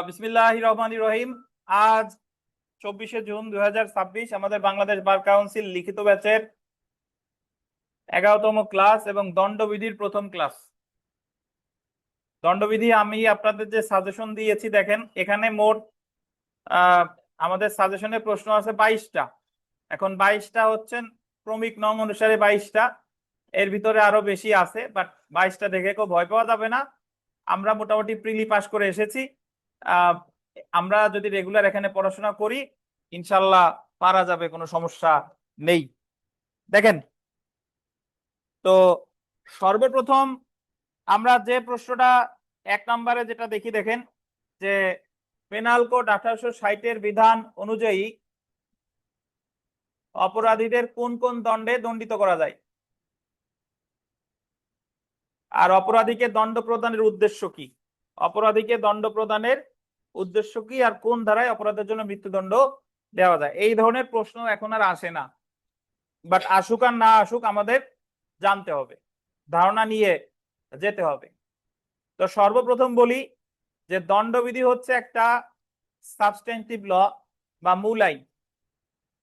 বিসমিল্লাহির রহমানির রহিম। আজ 24শে জুন 2026, আমাদের বাংলাদেশ বার কাউন্সিল লিখিত ব্যাচের 11তম ক্লাস এবং দণ্ডবিধির প্রথম ক্লাস। দণ্ডবিধি আমি আপনাদের যে সাজেশন দিয়েছি, দেখেন এখানে মোট আহ, আমাদের সাজেশনে প্রশ্ন আছে 22টা। এখন 22টা হচ্ছেন ক্রমিক নং অনুসারে 22টা, এর ভিতরে আরো বেশি আছে, বাট 22টা দেখে কেউ ভয় পাওয়া যাবে না। আমরা মোটামুটি প্রিলি পাস করে এসেছি। আহ, আমরা যদি রেগুলার এখানে পড়াশোনা করি, ইনশাল্লাহ পারা যাবে, কোনো সমস্যা নেই। দেখেন, তো সর্বপ্রথম আমরা যে প্রশ্নটা 1 নম্বরে যেটা দেখি, দেখেন যে পেনাল কোড 1860-এর বিধান অনুযায়ী অপরাধীদের কোন কোন দণ্ডে দণ্ডিত করা যায়, আর অপরাধীকে দণ্ড প্রদানের উদ্দেশ্য কি। অপরাধীকে দণ্ড প্রদানের উদ্দেশ্য কি, আর কোন ধারায় অপরাধের জন্য মৃত্যুদণ্ড দেওয়া যায়। এই ধরনের প্রশ্ন এখন আর আসে না, বাট আসুক আর না আসুক আমাদের জানতে হবে, ধারণা নিয়ে যেতে হবে। তো সর্বপ্রথম বলি যে দণ্ডবিধি হচ্ছে একটা সাবস্টেন্টিভ ল বা মূল আইন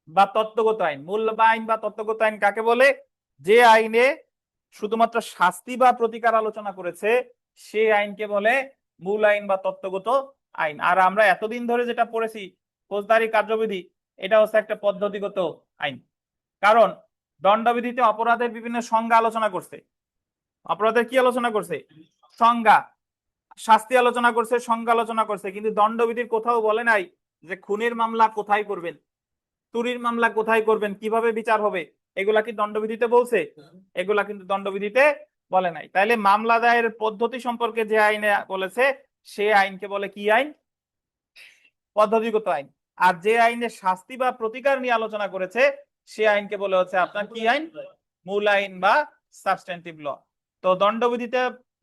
বা তত্ত্বগত আইন। মূল আইন বা তত্ত্বগত আইন কাকে বলে? যে আইনে শুধুমাত্র শাস্তি বা প্রতিকার আলোচনা করেছে সেই আইনকে বলে মূল আইন বা তত্ত্বগত আইন। আর আমরা এতদিন ধরে যেটা পড়েছি ফৌজদারি কার্যবিধি, এটা হচ্ছে একটা পদ্ধতিগত আইন। কারণ দণ্ডবিধিতে অপরাধের বিভিন্ন সংজ্ঞা আলোচনা করছে। অপরাধের কি আলোচনা করছে? সংজ্ঞা। শাস্তি আলোচনা করছে, সংজ্ঞা আলোচনা করছে, কিন্তু দণ্ডবিধির কোথাও বলে নাই যে খুনের মামলা কোথায় করবেন, চুরির মামলা কোথায় করবেন, কিভাবে বিচার হবে। এগুলা কি দণ্ডবিধিতে বলছে? এগুলা কিন্তু দণ্ডবিধিতে বলে নাই। তাইলে মামলা দায়ের পদ্ধতি সম্পর্কে যে আইনে বলেছে সে আইনকে বলে কি আইন? পদ্ধতিগত আইন। আর যে আইনে শাস্তি বা প্রতিকার নিয়ে আলোচনা করেছে সে আইনকে বলে হচ্ছে আপনার কি আইন? মূল আইন বা সাবস্টেন্টিভ ল। তো দণ্ডবিধিতে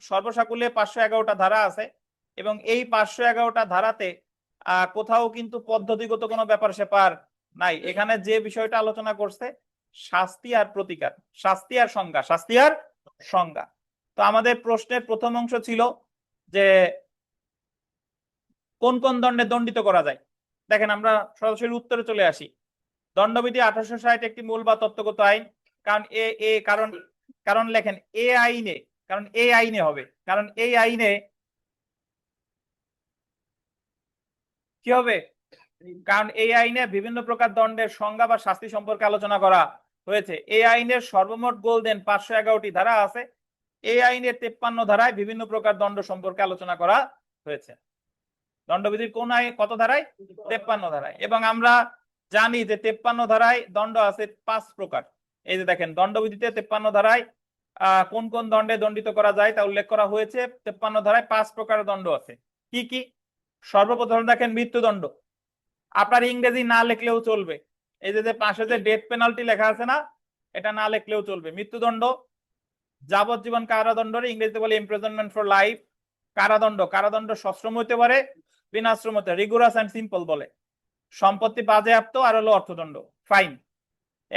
সর্বসাকুল্যে 511টা ধারা আছে, এবং এই 511টা ধারাতে কোথাও কিন্তু পদ্ধতিগত কোনো ব্যাপার স্যাপার নাই। এখানে যে বিষয়টা আলোচনা করছে শাস্তি আর প্রতিকার, শাস্তি আর সংজ্ঞা, শাস্তি আর সংজ্ঞা। তো আমাদের প্রশ্নের প্রথম অংশ ছিল যে কোন কোন দণ্ডে দণ্ডিত করা যায়। দেখেন, আমরা সরাসরি উত্তরে চলে আসি। দণ্ডবিধি 1860 একটি মূল বা তত্ত্বগত আইন। কারণ এ এ কারণ কারণ লেখেন এ আইনে, কারণ এই আইনে হবে, কারণ এই আইনে কি হবে? কারণ এই আইনে বিভিন্ন প্রকার দণ্ডের সংজ্ঞা বা শাস্তি সম্পর্কে আলোচনা করা হয়েছে। এই আইনের সর্বমোট গোল্ডেন 511টি ধারা আছে। এই আইনের 53 ধারায় বিভিন্ন প্রকার দণ্ড সম্পর্কে আলোচনা করা হয়েছে। দণ্ডবিধির কোন আইন কত ধারায়? 53 ধারায়। এবং আমরা জানি যে 53 ধারায় দণ্ড আছে 5 প্রকার। এই যে দেখেন, দণ্ডবিধিতে 53 ধারায় কোন কোন দণ্ডে দণ্ডিত করা যায় তা উল্লেখ করা হয়েছে। 53 ধারায় 5 প্রকার দণ্ড আছে। কি কি? সর্বপ্রথম দেখেন মৃত্যুদণ্ড। আপনার ইংরেজি না লিখলেও চলবে, এই যে পাশে যে ডেথ পেনাল্টি লেখা আছে না, এটা না লিখলেও চলবে। মৃত্যুদণ্ড, যাবজ্জীবন কারাদণ্ড, ইংরেজিতে বলে ইমপ্রিজনমেন্ট ফর লাইফ। কারাদণ্ড, কারাদণ্ড সশ্রম হতে পারে, বিনাশ্রম হতে, রিগুরাস এন্ড সিম্পল বলে। সম্পত্তি বাজেয়াপ্ত, আর হলো অর্থদণ্ড, ফাইন।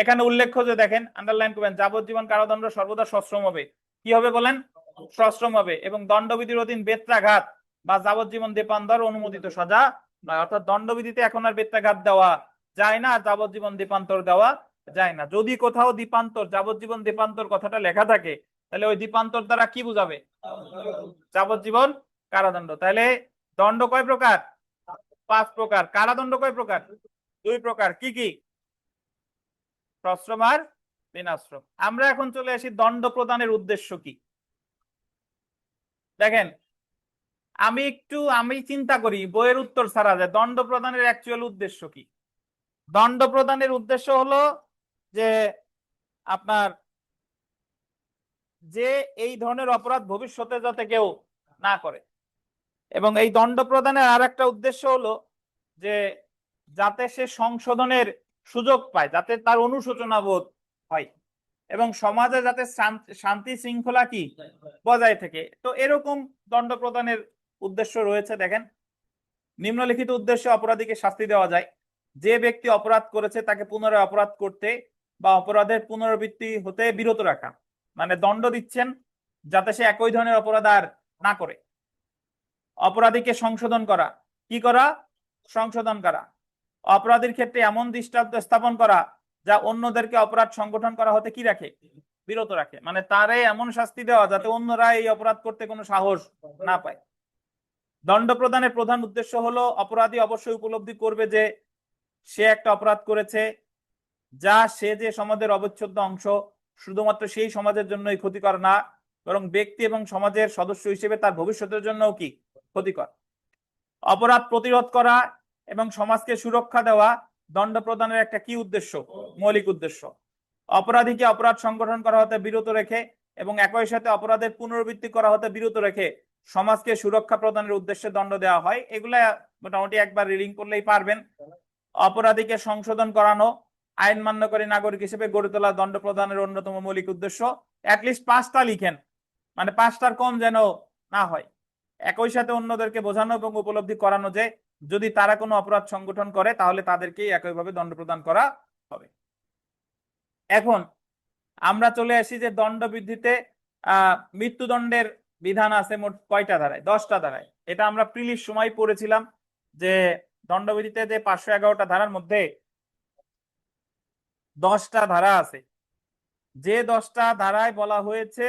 এখানে উল্লেখ্য যে দেখেন, আন্ডারলাইন করবেন, যাবজ্জীবন কারাদণ্ড সর্বদা সশ্রম হবে। কি হবে বলেন? সশ্রম হবে। এবং দণ্ডবিধির অধীন বেত্রাঘাত বা যাবজ্জীবন দ্বীপান্তর অনুমোদিত সাজা নয়। অর্থাৎ দণ্ডবিধিতে এখন আর বেত্রাঘাত দেওয়া যায় না, যাবজ্জীবন দ্বীপান্তর দেওয়া যায় না। যদি কোথাও দ্বীপান্তর, যাবজ্জীবন দ্বীপান্তর কথাটা লেখা থাকে, তাহলে ওই দ্বীপান্তর দ্বারা কি বুঝাবে? যাবজ্জীবন কারাদণ্ড। তাহলে দণ্ড কয় প্রকার? 5 প্রকার। কারাদণ্ড কয় প্রকার? 2 প্রকার। কি কি? সশ্রম আর বিনাশ্রম। আমরা এখন চলে আসি দণ্ড প্রদানের উদ্দেশ্য কি। দেখেন, আমি চিন্তা করি বইয়ের উত্তর ছাড়া যে দণ্ড প্রদানের অ্যাকচুয়াল উদ্দেশ্য কি। দণ্ড প্রদানের উদ্দেশ্য হলো যে আপনার যে এই ধরনের অপরাধ ভবিষ্যতে যাতে কেউ না করে। এবং এই দণ্ড প্রদানের আর একটা উদ্দেশ্য হলো যে যাতে সে সংশোধনের সুযোগ পায়, যাতে তার অনুশোচনা বোধ হয়, এবং সমাজে যাতে শান্তি শৃঙ্খলা কি বজায় থাকে। তো এরকম দণ্ড প্রদানের উদ্দেশ্য রয়েছে। দেখেন, নিম্নলিখিত উদ্দেশ্যে অপরাধীকে শাস্তি দেওয়া যায়। যে ব্যক্তি অপরাধ করেছে তাকে পুনরায় অপরাধ করতে বা অপরাধের পুনরাবৃত্তি হতে বিরত রাখা, মানে দণ্ড দিচ্ছেন যাতে সে একই ধরনের অপরাধ আর না করে। অপরাধীকে সংশোধন করা, কি করা? সংশোধন করা। অপরাধীর ক্ষেত্রে এমন দৃষ্টান্ত স্থাপন করা যা অন্যদেরকে অপরাধ সংগঠন করা হতে কি রাখে? বিরত রাখে। মানে তারে এমন শাস্তি দেওয়া যাতে অন্যরা এই অপরাধ করতে কোনো সাহস না পায়। দণ্ড প্রদানের প্রধান উদ্দেশ্য হলো অপরাধী অবশ্যই উপলব্ধি করবে যে সে একটা অপরাধ করেছে, যা সে যে সমাজের অবিচ্ছেদ্য অংশ, শুধুমাত্র সেই সমাজের জন্যই ক্ষতিকর না, বরং ব্যক্তি এবং সমাজের সদস্য হিসেবে তার ভবিষ্যতের জন্যও কি ক্ষতিকর। অপরাধ প্রতিরোধ করা এবং সমাজকে সুরক্ষা দেওয়া দণ্ড প্রদানের একটা কি উদ্দেশ্য? মৌলিক উদ্দেশ্য। অপরাধীকে অপরাধ সংগঠন করা হতে বিরত রেখে এবং একই সাথে অপরাধের পুনরাবৃত্তি করা হতে বিরত রেখে সমাজকে সুরক্ষা প্রদানের উদ্দেশ্যে দণ্ড দেওয়া হয়। এগুলা মোটামুটি একবার রিডিং করলেই পারবেন। অপরাধীকে সংশোধন করানো, আইন মান্যকারী নাগরিক হিসেবে গড়ে তোলা দণ্ড প্রদানের অন্যতম মৌলিক উদ্দেশ্য। অ্যাটলিস্ট 5টা লিখেন, মানে 5টার কম যেন না হয়। একই সাথে অন্যদেরকে বোঝানো এবং উপলব্ধি করানো যে যদি তারা কোনো অপরাধ সংগঠন করে তাহলে তাদেরকেই একইভাবে দণ্ড প্রদান করা হবে। এখন আমরা চলে আসি যে দণ্ড বৃদ্ধিতে মৃত্যুদণ্ডের বিধান আছে মোট কয়টা ধারায়? 10টা ধারায়। এটা আমরা প্রিলির সময় পড়েছিলাম যে দণ্ডবিধিতে যে 511টা ধারার মধ্যে 10টা ধারা আছে। যে 10টা ধারায় বলা হয়েছে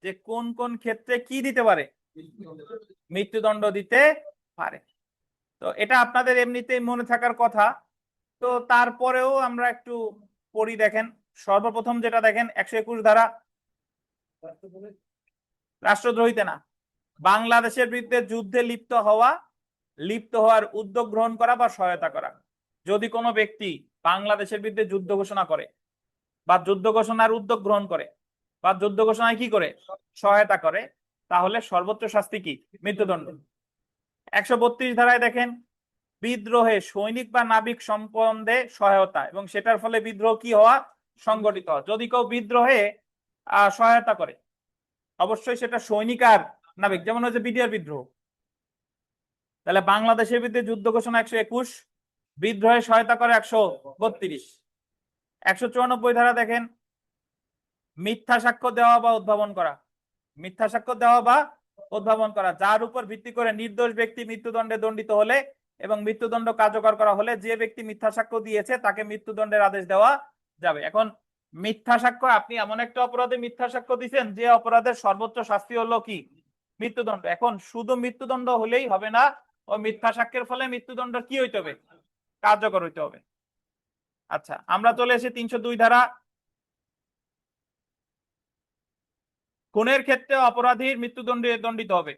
যে কোন কোন ক্ষেত্রে কি দিতে পারে? মৃত্যুদণ্ড দিতে পারে। তো এটা আপনাদের এমনিতেই মনে থাকার কথা, তো তারপরেও আমরা একটু পড়ি। দেখেন, সর্বপ্রথম যেটা দেখেন 121 ধারা, রাষ্ট্রদ্রোহিতে না, বাংলাদেশের বিরুদ্ধে যুদ্ধে লিপ্ত হওয়ার উদ্যোগ গ্রহণ করা বা সহায়তা করা। যদি কোনো ব্যক্তি বাংলাদেশের বিরুদ্ধে যুদ্ধ ঘোষণা করে বা যুদ্ধ ঘোষণার উদ্যোগ গ্রহণ করে বা যুদ্ধ ঘোষণায় কি করে? সহায়তা করে, তাহলে সর্বোচ্চ শাস্তি কি? মৃত্যুদণ্ড। 132 ধারায় দেখেন, বিদ্রোহে সৈনিক বা নাবিক সম্বন্ধে সহায়তা এবং সেটার ফলে বিদ্রোহ কি হওয়া? সংগঠিত হওয়া। যদি কেউ বিদ্রোহে সহায়তা করে, অবশ্যই সেটা সৈনিক আর নাবিক, যেমন হচ্ছে বিডিআর বিদ্রোহ। তাহলে বাংলাদেশের বিরুদ্ধে যুদ্ধ ঘোষণা 121, বিদ্রোহে সহায়তা করে 132। 194 ধারা দেখেন, মিথ্যা সাক্ষ্য দেওয়া বা উদ্ভাবন করা। মিথ্যা সাক্ষ্য দেওয়া বা উদ্ভাবন করা, যার উপর ভিত্তি করে নির্দোষ ব্যক্তি মৃত্যুদণ্ডে দণ্ডিত হলে এবং মৃত্যুদণ্ড কার্যকর করা হলে যে ব্যক্তি মিথ্যা সাক্ষ্য দিয়েছে তাকে মৃত্যুদণ্ডের আদেশ দেওয়া যাবে। এখন মিথ্যা সাক্ষ্য, আপনি এমন একটা অপরাধে মিথ্যা সাক্ষ্য দিচ্ছেন যে অপরাধের সর্বোচ্চ শাস্তি হলো কি? মৃত্যুদণ্ড। এখন শুধু মৃত্যুদণ্ড হলেই হবে না, ও মিথ্যা সাক্ষ্যের ফলে মৃত্যুদণ্ড কি হইতে হবে? কার্যকর হইতে হবে। আচ্ছা, আমরা চলে এসে 302 ধারা। খুনের ক্ষেত্রে অপরাধীর মৃত্যুদণ্ডে দণ্ডিত হবে।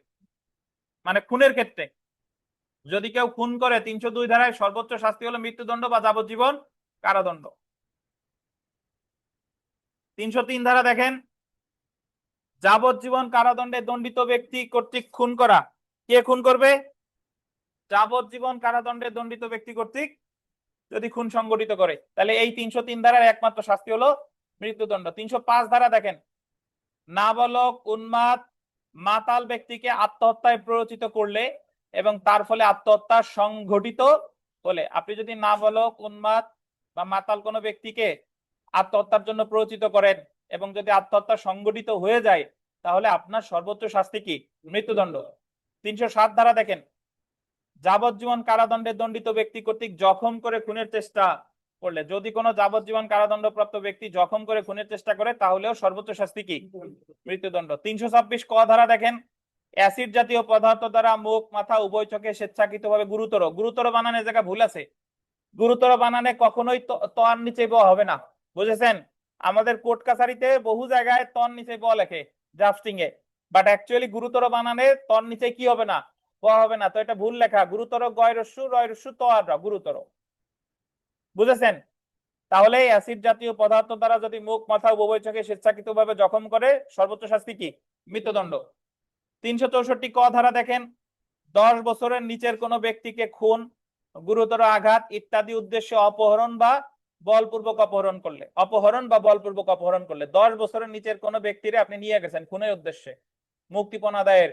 মানে খুনের ক্ষেত্রে যদি কেউ খুন করে 302 ধারায় সর্বোচ্চ শাস্তি হলো মৃত্যুদণ্ড বা যাবজ্জীবন কারাদণ্ড। 303 ধারা দেখেন, যাবজ্জীবন কারাদণ্ডে দণ্ডিত ব্যক্তি কর্তৃক খুন করা। কে খুন করবে? যাবজ্জীবন কারাদণ্ডে দণ্ডিত ব্যক্তি কর্তৃক যদি খুন সংগঠিত করে, তাহলে এই 303 ধারার একমাত্র শাস্তি হলো মৃত্যুদণ্ড। 305 ধারা দেখেন, নাবালক উন্মাদ মাতাল ব্যক্তিকে আত্মহত্যায় প্ররোচিত করলে এবং তার ফলে আত্মহত্যা সংঘটিত হলে। আপনি যদি নাবালক উন্মাদ বা মাতাল কোনো ব্যক্তিকে আত্মহত্যার জন্য প্ররোচিত করেন এবং যদি আত্মহত্যা সংঘটিত হয়ে যায় তাহলে আপনার সর্বোচ্চ শাস্তি কি? মৃত্যুদণ্ড। 307 ধারা দেখেন, যাবজ্জীবন কারাদণ্ডে দণ্ডিত ব্যক্তি কর্তৃক জখম করে খুনের চেষ্টা করলে। যদি কোনো যাবজ্জীবন কারাদণ্ডপ্রাপ্ত ব্যক্তি জখম করে খুনের চেষ্টা করে তাহলেও সর্বোচ্চ শাস্তি কি? মৃত্যুদণ্ড। 326 ক ধারা দেখেন, অ্যাসিড জাতীয় পদার্থ দ্বারা মুখ মাথা উভয় চোখে স্বেচ্ছাকৃতভাবে গুরুতর বানানের জায়গা ভুল আছে। গুরুতর বানানে কখনোই তর নিচে ব হবে না, বুঝেছেন? আমাদের কোর্ট কাছারিতে বহু জায়গায় তর নিচে ব লেখে ড্রাফটিং এ, বাট অ্যাকচুয়ালি গুরুতর বানানে তর নিচে কি হবে না? ব হবে না। তো এটা ভুল লেখা। গুরুতর গয় রস্যু রয় রস্যু ত আর গুরুতর, বুঝেছেন? তাহলে অ্যাসিড জাতীয় পদার্থ দ্বারা যদি মুখ মাথা উভয় চোখে স্বেচ্ছাকৃতভাবে জখম করে সর্বোচ্চ শাস্তি কি? মৃত্যুদণ্ড। 364 ক ধারা দেখেন, 10 বছরের নিচের কোনো ব্যক্তিকে খুন, গুরুতর আঘাত ইত্যাদি উদ্দেশ্যে অপহরণ বা বলপূর্বক অপহরণ করলে, 10 বছরের নিচের কোনো ব্যক্তিরে আপনি নিয়ে গেছেন খুনের উদ্দেশ্যে, মুক্তিপণ আদায়ের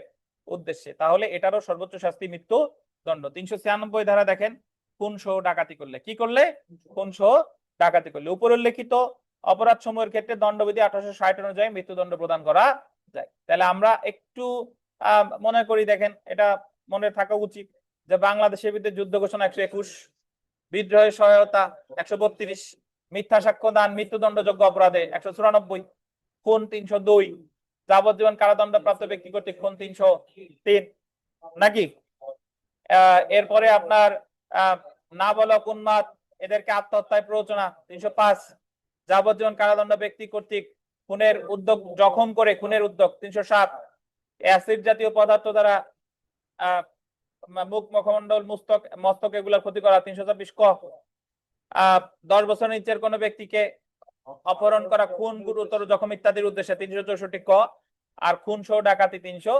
উদ্দেশ্যে, তাহলে এটারও সর্বোচ্চ শাস্তি মৃত্যুদণ্ড। 396 ধারা দেখেন, খুন সহ ডাকাতি করলে। কি করলে? খুন সহ ডাকাতি করলে। উপরিল্লিখিত অপরাধ সমূহের ক্ষেত্রে দণ্ডবিধি 1860 অনুযায়ী মৃত্যুদণ্ড প্রদান করা যায়। তাহলে আমরা একটু মনে করি, দেখেন এটা মনে থাকা উচিত যে বাংলাদেশের বিরুদ্ধে যুদ্ধ ঘোষণা 121, বিদ্রোহের সহায়তা 132, মিথ্যা সাক্ষ্য দান মৃত্যুদণ্ডযোগ্য অপরাধে 194, খুন 302, যাবজ্জীবন কারাদণ্ডপ্রাপ্ত ব্যক্তি কর্তৃক খুন 303 নাকি। এরপরে আপনার নাবালক উন্মাদ এদেরকে আত্মহত্যায় প্ররোচনা 305, যাবজ্জীবন কারাদণ্ড ব্যক্তি কর্তৃক খুনের উদ্যোগ জখম করে খুনের উদ্যোগ 307, অ্যাসিড জাতীয় পদার্থ দ্বারা মুখ মুখমণ্ডল মস্তক এগুলোর ক্ষতি করা 324 ক, 10 বছর নিচের কোন ব্যক্তিকে অপহরণ করা খুন গুরুতর জখম ইত্যাদির উদ্দেশ্যে 364 ক, আর খুন সহ ডাকাতি 300।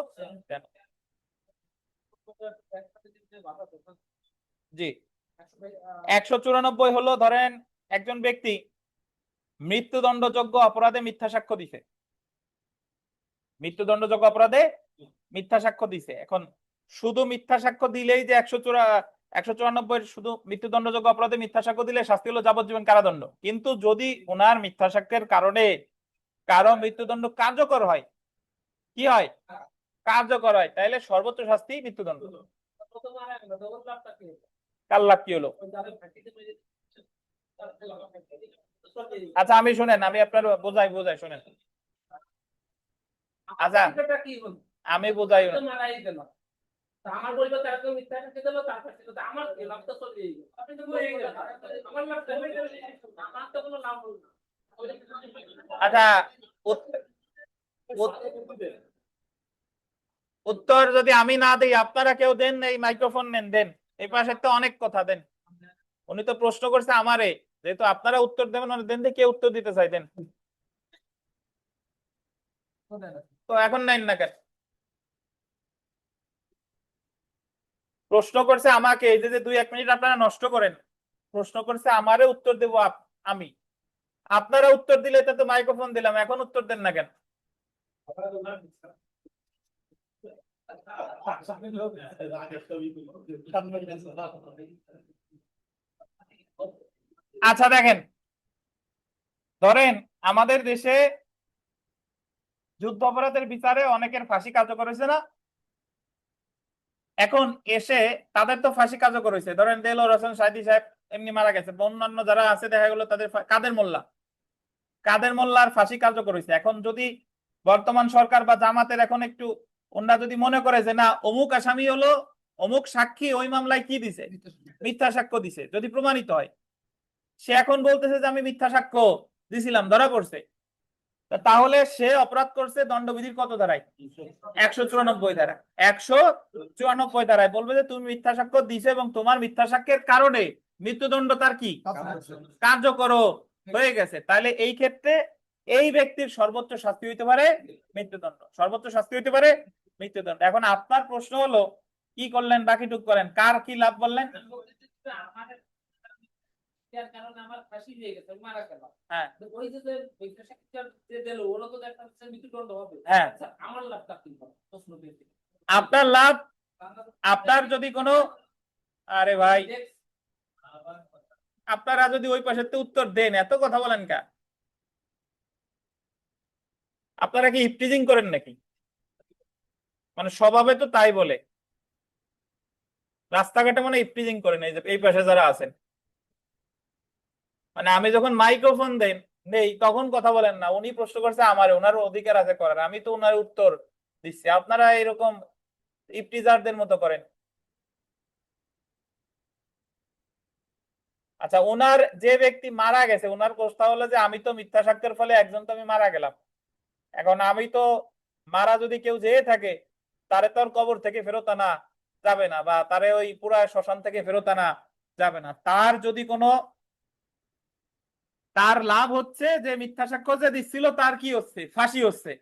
জি 194 হলো ধরেন একজন ব্যক্তি মৃত্যুদণ্ডযোগ্য অপরাধে মিথ্যা সাক্ষ্য দিছে, মৃত্যুদণ্ডযোগ্য অপরাধে মিথ্যা সাক্ষ্য দিছে। এখন শুধু মিথ্যা সাক্ষ্য দিলেই যে 194 শুধু মৃত্যুদণ্ডযোগ্য অপরাধে মিথ্যা সাক্ষ্য দিলে শাস্তি হলো যাবজ্জীবন কারাদণ্ড, কিন্তু যদি ওনার মিথ্যা সাক্ষ্যের কারণে কারো মৃত্যুদণ্ড কার্যকর হয়, কি হয় কার্যকর হয়, তাহলে সর্বোচ্চ শাস্তি মৃত্যুদণ্ড। কার লাভ কি হলো? আচ্ছা আমি শুনেন, আমি আপনার বোঝাই শুনেন। আচ্ছা আমি বোঝাই, আমার পরিবার তাকে মিথ্যা সাক্ষ্য দিল, তার কাছে তো আমার লাভ তো চলে গেল, আপনি তো বলে গেলেন আমার লাভ তো হয়ে গেল, আমার তো কোনো লাভ হলো না। আচ্ছা উত্তর যদি আমি না দিই আপনারা কেউ দেন, এই মাইক্রোফোন নেন, দেন এই পাশে তো অনেক কথা দেন। উনি তো প্রশ্ন করছে আমারে, যেহেতু আপনারা উত্তর দেবেন দেন, কে উত্তর দিতে চাই দেন। তো এখন নেন না কেন? প্রশ্ন করছে আমাকে, এই যে 2-1 মিনিট আপনারা নষ্ট করেন, প্রশ্ন করছে আমারে, উত্তর দেব আমি, আপনারা উত্তর দিলে এটা তো মাইক্রোফোন দিলাম, এখন উত্তর দেন না কেন? আচ্ছা দেখেন, ধরেন আমাদের দেশে যুদ্ধ অপরাধের বিচারে অনেকের ফাঁসি কার্যকর হয়েছে না? এখন এসে তাদের তো ফাঁসি কার্যকর হয়েছে, ধরেন দেলোয়ার হোসেন সাঈদী সাহেব এমনি মারা গেছে, অন্যান্য যারা আছে দেখা গেল তাদের কাদের মোল্লার ফাঁসি কার্যকর হয়েছে। এখন যদি বর্তমান সরকার বা জামাতের এখন একটু ওনারা যদি মনে করে যে না অমুক আসামি হলো, অমুক সাক্ষী ওই মামলায় কি দিছে, মিথ্যা সাক্ষ্য দিছে, যদি প্রমাণিত হয়, সে এখন বলতেছে যে আমি মিথ্যা সাক্ষ্য দিছিলাম, ধরা পড়ছে, তাহলে সে অপরাধ করছে দণ্ডবিধির কত ধারায়? 194 ধারা। 194 ধারায় বলবে যে তুমি মিথ্যা সাক্ষ্য দিছো এবং তোমার মিথ্যা সাক্ষ্যের কারণে মৃত্যুদণ্ড তার কি কার্যকর হয়ে গেছে, তাহলে এই ক্ষেত্রে এই ব্যক্তির সর্বোচ্চ শাস্তি হইতে পারে মৃত্যুদণ্ড, সর্বোচ্চ শাস্তি হইতে পারে মৃত্যুদণ্ড। এখন আপনার প্রশ্ন হলো কি করলেন, বাকিটুক করেন, কার কি লাভ বললেন? কারণে আমার ফাঁসি হয়ে গেছে, মারা গেল, হ্যাঁ ওই যে মিথ্যা সাক্ষ্য যে দিল ওরা তো একটা মৃত্যুদণ্ড হবে, হ্যাঁ আমার লাভটা কি প্রশ্ন পেয়েছি। আপনার লাভ, আপনার যদি কোনো, আরে ভাই আপনারা যদি ওই পাশের তো উত্তর দেন, এত কথা বলেন কা? আপনারা কি ইফটিজিং করেন নাকি? মানে স্বভাবে তো তাই বলে, রাস্তাঘাটে মানে ইফটিজিং করেন, এই যে এই পাশে যারা আছেন, মানে আমি যখন মাইক্রোফোন নেই তখন কথা বলেন না। উনি প্রশ্ন করছে আমার, ওনার অধিকার আছে করার, আমি তো ওনার উত্তর দিচ্ছি, আপনারা এরকম ইফটিজারদের মতো করেন। আচ্ছা ওনার যে ব্যক্তি মারা গেছে, ওনার প্রশ্ন হলো যে আমি তো মিথ্যা সাক্ষ্যের ফলে একজন তো আমি মারা গেলাম, এখন আমি তো মারা যদি কেউ যেয়ে থাকে তারে তো আর কবর থেকে ফেরত আনা যাবে না, বা তারে ওই পুরা শ্মশান থেকে ফেরত আনা যাবে না। তার যদি কোনো, তার লাভ হচ্ছে যে মিথ্যা সাক্ষ্য যে দিচ্ছিল তার কি হচ্ছে, ফাঁসি হচ্ছে,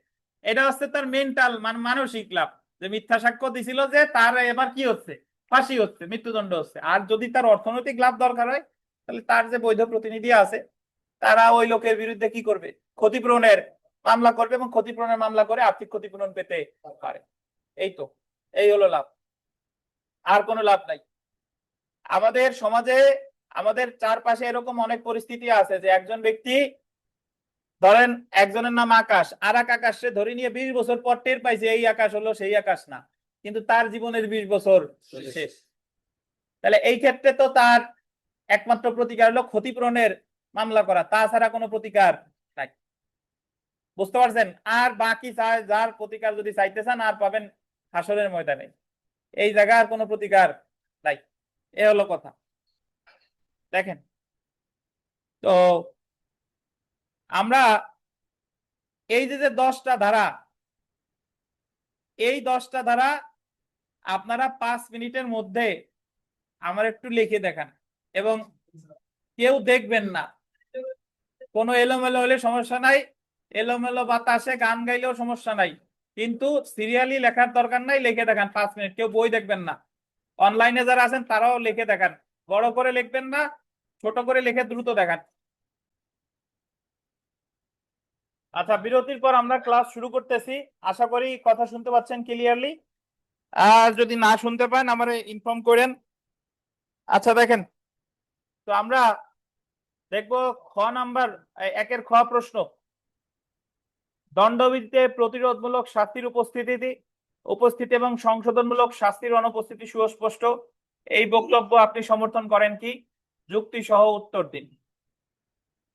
এটা হচ্ছে তার মেন্টাল মানসিক লাভ, যে মিথ্যা সাক্ষ্য দিছিল যে তার এবার কি হচ্ছে, ফাঁসি হচ্ছে, মৃত্যুদণ্ড হচ্ছে। আর যদি তার অর্থনৈতিক লাভ দরকার হয়, তাহলে তার যে বৈধ প্রতিনিধি আছে তারা ওই লোকের বিরুদ্ধে কি করবে, ক্ষতিপূরণের মামলা করবে, এবং ক্ষতিপূরণের মামলা করে আর্থিক ক্ষতিপূরণ পেতে পারে। এই তো, এই হলো লাভ, আর কোনো লাভ নাই। আমাদের সমাজে, আমাদের চারপাশে এরকম অনেক পরিস্থিতি আছে যে একজন ব্যক্তি, ধরেন একজনের নাম আকাশ, আর এক আকাশে ধরে নিয়ে 20 বছর পর টের পাইছে এই আকাশ হলো সেই আকাশ না, কিন্তু তার জীবনের 20 বছর শেষ। তাহলে এই ক্ষেত্রে তো তার একমাত্র প্রতিকার হলো ক্ষতিপূরণের মামলা করা, তাছাড়া কোনো প্রতিকার নাই। বুঝতে পারছেন? আর বাকি যার প্রতিকার যদি চাইতে চান আর পাবেন হাসরের ময়দানে, এই জায়গায় আর কোনো প্রতিকার নাই। এ হলো কথা। দেখেন, তো আমরা এই যে 10টা ধারা, এই 10টা ধারা আপনারা 5 মিনিটের মধ্যে আমার একটু লিখে দেখান, এবং কেউ দেখবেন না। কোনো এলোমেলো হলে সমস্যা নাই, এলোমেলো বাতাসে গান গাইলেও সমস্যা নাই, কিন্তু সিরিয়ালি লেখার দরকার নাই। লিখে দেখান 5 মিনিট, কেউ বই দেখবেন না। অনলাইনে যারা আছেন তারাও লিখে দেখান, বড় করে লিখবেন না, ছোট করে লিখে দ্রুত দেখান। আচ্ছা, বিরতির পর আমরা ক্লাস শুরু করতেছি। আশা করি কথা শুনতে পাচ্ছেন ক্লিয়ারলি। আর যদি না শুনতে পান আমারে ইনফর্ম করেন। আচ্ছা দেখেন, তো আমরা দেখবো খ নাম্বার, একের খ প্রশ্ন। দণ্ডবিধিতে প্রতিরোধমূলক শাস্তির উপস্থিতি এবং সংশোধনমূলক শাস্তির অনুপস্থিতি সুস্পষ্ট। এই বক্তব্য আপনি সমর্থন করেন কি? যুক্তি সহ উত্তর দিন।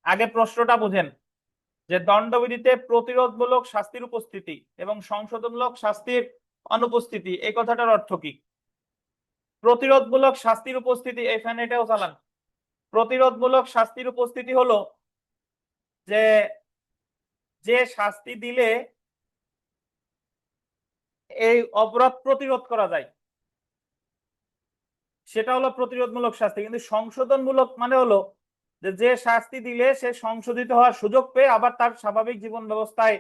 আগে প্রশ্নটা বুঝেন যে দণ্ডবিধিতে প্রতিরোধমূলক শাস্তির উপস্থিতি এবং সংশোধনমূলক শাস্তির অনুপস্থিতি, এই কথাটার অর্থ কি? প্রতিরোধমূলক শাস্তির উপস্থিতি, এখানে এটাও চালান। প্রতিরোধমূলক শাস্তির উপস্থিতি হলো যে শাস্তি দিলে এই অপরাধ প্রতিরোধ করা যায়, সেটা হলো প্রতিরোধমূলক শাস্তি। কিন্তু সংশোধনমূলক মানে হলো যে শাস্তি দিলে সে সংশোধিত হওয়ার সুযোগ পেয়ে আবার তার স্বাভাবিক জীবন ব্যবস্থায়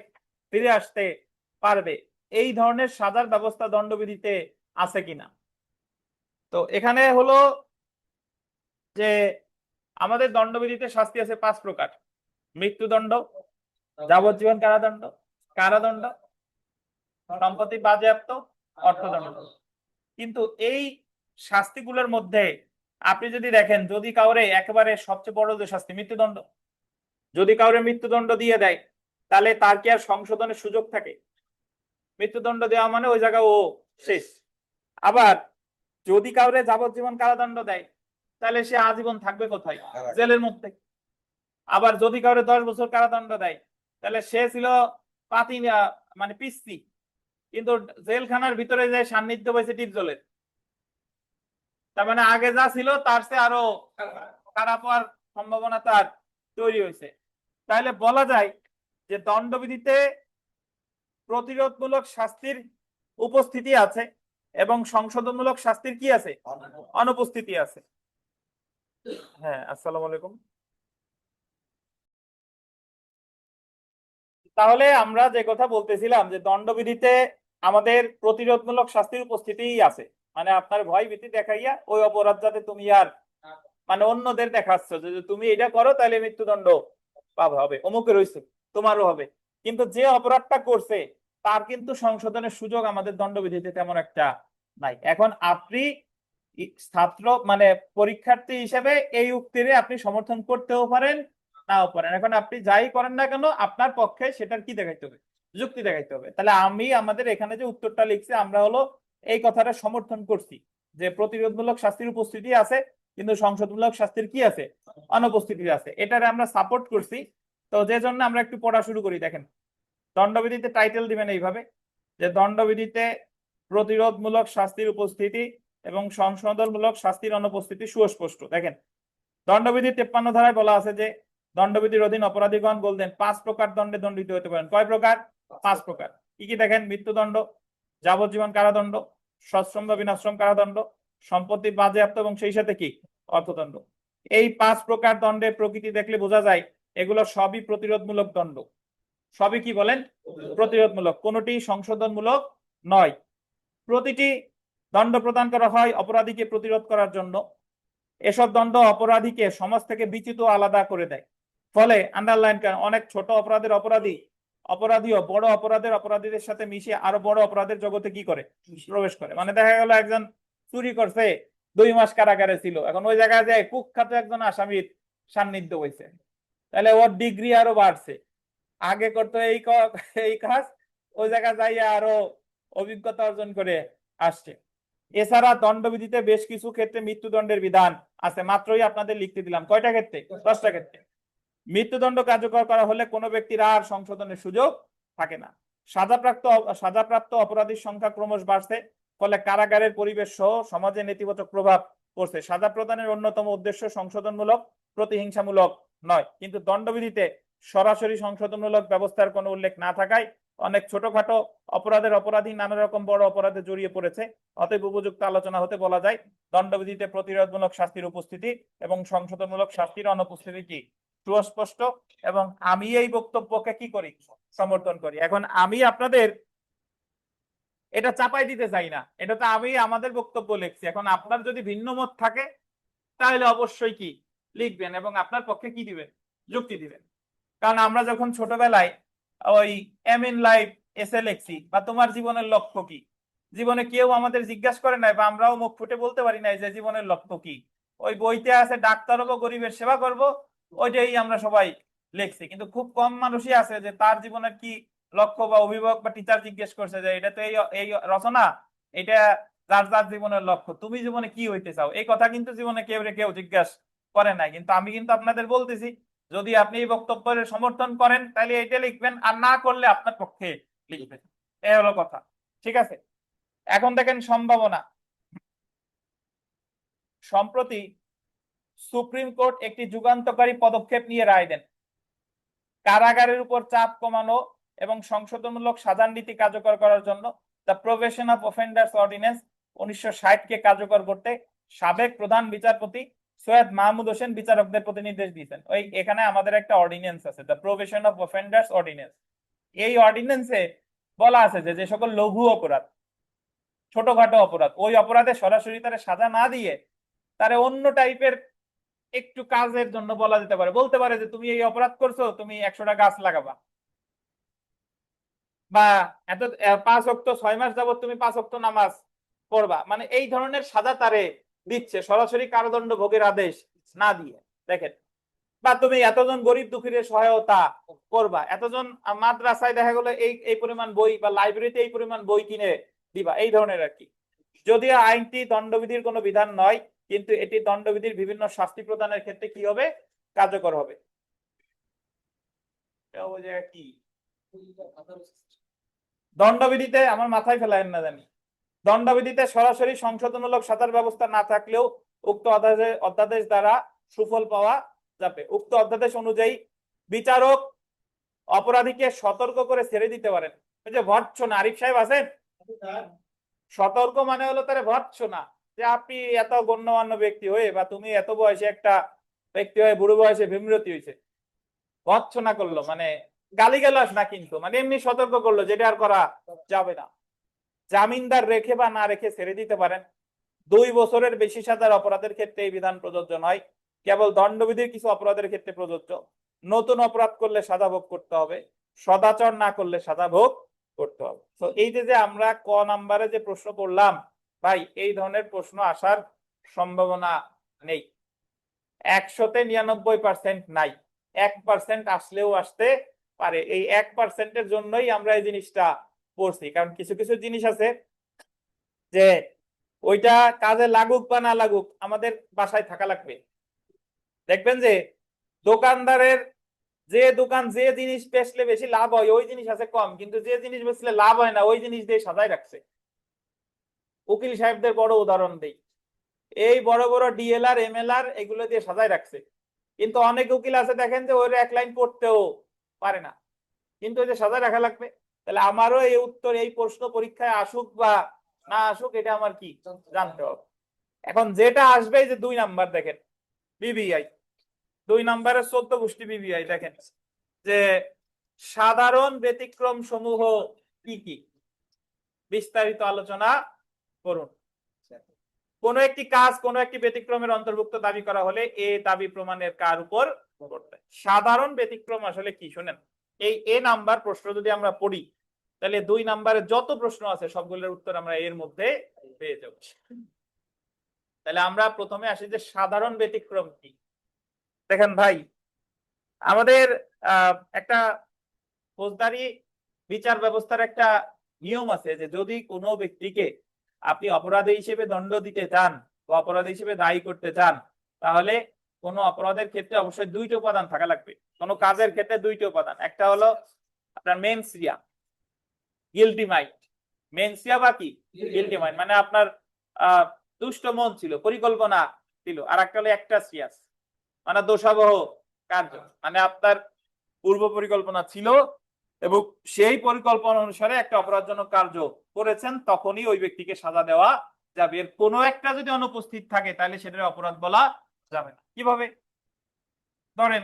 ফিরে আসতে পারবে। এই ধরনের সাজার ব্যবস্থা দণ্ডবিধিতে আছে কিনা। তো এখানে হলো যে আমাদের দণ্ডবিধিতে শাস্তি আছে 5 প্রকার: মৃত্যুদণ্ড, যাবজ্জীবন কারাদণ্ড, কারাদণ্ড, সম্পত্তি বাজেয়াপ্ত, অর্থদণ্ড। কিন্তু এই শাস্তিগুলোর মধ্যে আপনি যদি দেখেন, যদি কাউরে একেবারে সবচেয়ে বড় যে শাস্তি মৃত্যুদণ্ড, যদি কাউরে মৃত্যুদণ্ড দিয়ে দেয় তাহলে তার কি আর সংশোধনের সুযোগ থাকে? মৃত্যুদণ্ড দেওয়া মানে ওই জায়গা ও শেষ। আবার যদি কাউরে যাবজ্জীবন কারাদণ্ড দেয় তাহলে সে আজীবন থাকবে কোথায়? জেলের মধ্যে। আবার যদি কাউরে 10 বছর কারাদণ্ড দেয় তাহলে সে ছিল পাতি, মানে পিস্তি, কিন্তু জেলখানার ভিতরে যে সান্নিধ্য পাইছে টিপজলের। তার মানে আগে যা ছিল তার চেয়ে আরো খারাপ হওয়ার সম্ভাবনা তার তৈরি হয়েছে। তাহলে বলা যায় যে দণ্ডবিধিতে প্রতিরোধমূলক শাস্তির উপস্থিতি আছে এবং সংশোধনমূলক শাস্তির কি আছে? অনুপস্থিতি আছে। হ্যাঁ, আসসালামু আলাইকুম। তাহলে আমরা যে কথা বলতেছিলাম যে দণ্ডবিধিতে আমাদের প্রতিরোধমূলক শাস্তির উপস্থিতিই আছে, মানে আপনার ভয় ভীতি দেখাইয়া ওই অপরাধ যাতে তুমি আর মানে অন্যদের দেখাচ্ছ যে তুমি এটা করো তাহলে মৃত্যুদণ্ড পাবে, হবে, অমুকের হয়েছে তোমারও হবে। কিন্তু যে অপরাধটা করছে তার কিন্তু সংশোধনের সুযোগ আমাদের দণ্ডবিধিতে তেমন একটা নাই। এখন আপনি ছাত্র মানে পরীক্ষার্থী হিসেবে এই উক্তিরে আপনি সমর্থন করতেও পারেন, নাও পারেন। এখন আপনি যাই করেন না কেন আপনার পক্ষে সেটার কি দেখাইতে হবে? যুক্তি দেখাইতে হবে। তাহলে আমি আমাদের এখানে যে উত্তরটা লিখছি আমরা হলো এই কথাটা সমর্থন করছি যে প্রতিরোধমূলক শাস্তির উপস্থিতি আছে কিন্তু সংশোধনমূলক শাস্তির কি আছে? অনুপস্থিতি আছে। এটারে আমরা সাপোর্ট করছি। তো যে জন্য আমরা একটু পড়া শুরু করি। দেখেন, দণ্ডবিধিতে টাইটেল দিবেন এইভাবে যে দণ্ডবিধিতে প্রতিরোধমূলক শাস্তির উপস্থিতি এবং সংশোধনমূলক শাস্তির অনুপস্থিতি সুস্পষ্ট। দেখেন, দণ্ডবিধি 53 ধারায় বলা আছে যে দণ্ডবিধির অধীন অপরাধীগণ বলতেন 5 প্রকার দণ্ডে দণ্ডিত হতে পারেন। কয় প্রকার? 5 প্রকার। কি কি দেখেন? মৃত্যুদণ্ড, যাবজ্জীবন কারাদণ্ড, সশ্রম বা বিনাশ্রম কারাদণ্ড, সম্পত্তি বাজেয়াপ্ত এবং সেই সাথে কি? অর্থদণ্ড। এই 5 প্রকার দণ্ডের প্রকৃতি দেখলে বোঝা যায় এগুলো সবই প্রতিরোধমূলক দণ্ড। সবই কি বলেন? প্রতিরোধমূলক, কোনোটি সংশোধনমূলক নয়। প্রতিটি দণ্ড প্রদান করা হয় অপরাধীকে প্রতিরোধ করার জন্য। এসব দণ্ড অপরাধীকে সমাজ থেকে বিচ্যুত আলাদা করে দেয়। ফলে আন্ডারলাইন, অনেক ছোট অপরাধের অপরাধীও বড় অপরাধীদের সাথে মিশে আরো বড় অপরাধের জগতে কি করে? প্রবেশ করে। মানে দেখা গেল একজন চুরি করছে, 2 মাস কারাগারে ছিল, এখন ওই জায়গায় যায় কুখ্যাত একজন আসামির সান্নিধ্য হয়েছে, তাহলে ওর ডিগ্রি আরো বাড়ছে। আগে করতো এই কাজ, ওই জায়গায় যাইয়া আরো অভিজ্ঞতা অর্জন করে আসছে। এছাড়া দণ্ডবিধিতে বেশ কিছু ক্ষেত্রে মৃত্যুদণ্ডের বিধান আছে, মাত্রই আপনাদের লিখতে দিলাম। কয়টা ক্ষেত্রে? 10টা ক্ষেত্রে। মৃত্যুদণ্ড কার্যকর করা হলে কোনো ব্যক্তির আর সংশোধনের সুযোগ থাকে না। সাজাপ্রাপ্ত অপরাধীর সংখ্যা ক্রমশ বাড়ছে, ফলে কারাগারের পরিবেশ সহ সমাজে নেতিবাচক প্রভাব পড়ছে। সাজা প্রদানের অন্যতম উদ্দেশ্য সংশোধনমূলক, প্রতিহিংসামূলক নয়। কিন্তু দণ্ডবিধিতে সরাসরি সংশোধনমূলক ব্যবস্থার কোনো উল্লেখ না থাকায় অনেক ছোটখাটো অপরাধের অপরাধী নানা রকম বড় অপরাধে জড়িয়ে পড়েছে। অতএব উপযুক্ত আলোচনা হতে বলা যায় দণ্ডবিধিতে প্রতিরোধমূলক শাস্তির উপস্থিতি এবং সংশোধনমূলক শাস্তির অনুপস্থিতি কি সুস্পষ্ট। এবং আমি এই বক্তব্যকে কি করি? সমর্থন করি। এখন আমি আপনাদের এটা চাপাই দিতে চাই না, এটা তো আমি আমাদের বক্তব্য লিখছি। এখন আপনার যদি ভিন্ন মত থাকে তাহলে অবশ্যই কি লিখবেন এবং আপনার পক্ষে কি দিবেন? যুক্তি দিবেন। কারণ আমরা যখন ছোটবেলায় ওই এম ইন লাইফ এসে লিখছি বা তোমার জীবনের লক্ষ্য কি, জীবনে কেউ আমাদের জিজ্ঞাসা করে নাই বা আমরাও মুখ ফুটে বলতে পারি নাই যে জীবনের লক্ষ্য কি। ওই বইতে আছে ডাক্তার হবো, গরিবের সেবা করব, ওইটাই আমরা সবাই লিখছি। কিন্তু খুব কম মানুষই আছে যে তার জীবনের কি লক্ষ্য বা অভিভাবক বা টিচার জিজ্ঞেস করছে যে এটা তো এই রচনা, এটা যার যার জীবনের লক্ষ্য, তুমি জীবনে কি হইতে চাও, এই কথা কিন্তু জীবনে কেউ জিজ্ঞাসা করে নাই। কিন্তু আমি কিন্তু আপনাদের বলতেছি যদি আপনি এই বক্তব্যের সমর্থন করেন তাহলে এটা লিখবেন, আর না করলে আপনার পক্ষে লিখবেন। এই হলো কথা। ঠিক আছে, এখন দেখেন সম্ভাবনা। সম্প্রতি সুপ্রিম কোর্ট একটি যুগান্তকারী পদক্ষেপ নিয়ে রায় দেন। কারাগারের উপর চাপ কমানো এবং সংশোধনমূলক সাজার নীতি কার্যকর করার জন্য the provision of offenders ordinance 1960 কে কার্যকর করতে সাবেক প্রধান বিচারপতি সৈয়দ মাহমুদ হোসেন বিচারকদের প্রতি নির্দেশ দিয়েছেন। ওই এখানে আমাদের একটা অর্ডিন্যান্স আছে, the provision of offenders ordinance. এই অর্ডিন্যান্সে বলা আছে যে যে সকল লঘু অপরাধ, ছোটখাটো অপরাধ, ওই অপরাধে সরাসরি তারা সাজা না দিয়ে তারে অন্য টাইপের একটু কাজের জন্য বলা যেতে পারে। বলতে পারে যে তুমি এই অপরাধ করছো, তুমি 100টা গাছ লাগাবা, বা এত 5 ওয়াক্ত 6 মাস যাবত তুমি 5 ওয়াক্ত নামাজ পড়বা, মানে এই ধরনের সাজা তারে দিচ্ছে সরাসরি কারাদণ্ড ভোগের আদেশ না দিয়ে। দেখেন, বা তুমি এতজন গরিব দুঃখীদের সহায়তা করবা, এতজন মাদ্রাসায় দেখা গেলো এই পরিমাণ বই বা লাইব্রেরিতে এই পরিমাণ বই কিনে দিবা, এই ধরনের আর কি। যদিও আইনটি দণ্ডবিধির কোনো বিধান নয়, কিন্তু এটি দণ্ডবিধির বিভিন্ন শাস্তি প্রদানের ক্ষেত্রে কি হবে? কার্যকর হবে। কি দণ্ডবিধিতে আমার মাথায় ফেলায় না জানি, দণ্ডবিধিতে সরাসরি সংশোধনমূলক সাজার ব্যবস্থা না থাকলেও উক্ত অধ্যাদেশ দ্বারা সুফল পাওয়া যাবে। উক্ত অধ্যাদেশ অনুযায়ী বিচারক অপরাধীকে সতর্ক করে ছেড়ে দিতে পারেন। ওই যে ভর্ৎসনা, আরিফ সাহেব আছেন? সতর্ক মানে হলো তারে ভর্ৎসনা, যে আপনি এত গণ্যমান্য ব্যক্তি হয়ে বা তুমি এত বয়সে একটা ব্যক্তি হয়ে বুড়ো বয়সে ভীমরতি হয়েছে, ভর্ৎসনা করলো মানে গালিগালাজ না, কিন্তু মানে এমনি সতর্ক করলো যেটা আর করা যাবে না। জামিনদার রেখে বা না রেখে ছেড়ে দিতে পারেন। 2 বছরের বেশি সাজার অপরাধের ক্ষেত্রে এই বিধান প্রযোজ্য নয়, কেবল দণ্ডবিধির কিছু অপরাধের ক্ষেত্রে প্রযোজ্য। নতুন অপরাধ করলে সাজা ভোগ করতে হবে, সদাচর না করলে সাজা ভোগ করতে হবে। তো এই যে আমরা ক নাম্বারে যে প্রশ্ন করলাম ভাই, এই ধরনের প্রশ্ন আসার সম্ভাবনা নেই, 100-তে 99% নাই, 1% আসলেও আসতে পারে। এই 1%-এর জন্যই আমরা এই জিনিসটা পড়ছি, কারণ কিছু কিছু জিনিস আছে যে ওইটা কাজে লাগুক বা না লাগুক আমাদের বাসায় থাকা লাগবে। দেখবেন যে দোকানদারের যে দোকান যে জিনিস বেচলে বেশি লাভ হয় ওই জিনিস আছে কম, কিন্তু যে জিনিস বেচলে লাভ হয় না ওই জিনিস দিয়ে সাজায় রাখছে। উকিল সাহেবদের বড় উদাহরণ দেই, এই বড় বড় ডিএলআর এমএলআর এগুলো দিয়ে সাজায় রাখছে, কিন্তু অনেক উকিল আছে দেখেন যে ওর এক লাইন পড়তেও পারে না, কিন্তু ওই যে সাজায় রাখা লাগবে। তাহলে আমারও এই উত্তর, এই প্রশ্ন পরীক্ষায় আসুক বা না আসুক এটা আমার কি জানতে হবে। এখন যেটা আসবে যে 2 নাম্বার, দেখেন বিবিআই 2 নাম্বারের 14 গোষ্ঠী বিবিআই, দেখেন যে সাধারণ ব্যতিক্রম সমূহ কি কি, বিস্তারিত আলোচনা করুন। কোন একটি কাজ কোন একটি ব্যতিক্রমের অন্তর্ভুক্ত দাবি করা হলে এ দাবি প্রমাণের কার উপর করতে। সাধারণ ব্যতিক্রম আসলে কি শুনেন, এই এ নাম্বার প্রশ্ন যদি আমরা পড়ি তাহলে 2 নাম্বারে যত প্রশ্ন আছে সবগুলোর উত্তর আমরা এর মধ্যে পেয়ে যাব। তাহলে আমরা প্রথমে আসি যে সাধারণ ব্যতিক্রম কি। দেখেন ভাই, আমাদের একটা ফৌজদারি বিচার ব্যবস্থার একটা নিয়ম আছে যে যদি কোনো ব্যক্তিকে আপনি অপরাধী হিসেবে দণ্ড দিতে চান বা অপরাধী হিসেবে দায়ী করতে চান, তাহলে কোন অপরাধের ক্ষেত্রে অবশ্যই দুইটা উপাদান থাকা লাগবে। কোন কাজের ক্ষেত্রে দুইটা উপাদান, একটা হলো আপনার mens rea, guilty mind. Mens rea বা কি গিলটি মাইন্ড, মানে আপনার দুষ্ট মন ছিল, পরিকল্পনা ছিল। আর একটা হলো অ্যাক্টাস রিয়াস, মানে দোষাবহ কার্য, মানে আপনার পূর্ব পরিকল্পনা ছিল এবং সেই পরিকল্পনা অনুসারে একটা অপরাধজনক কার্য করেছেন, তখনই ওই ব্যক্তিকে সাজা দেওয়া যাবে। এর কোনো একটা যদি অনুপস্থিত থাকে তাহলে সেটার অপরাধ বলা যাবে না। কিভাবে? ধরেন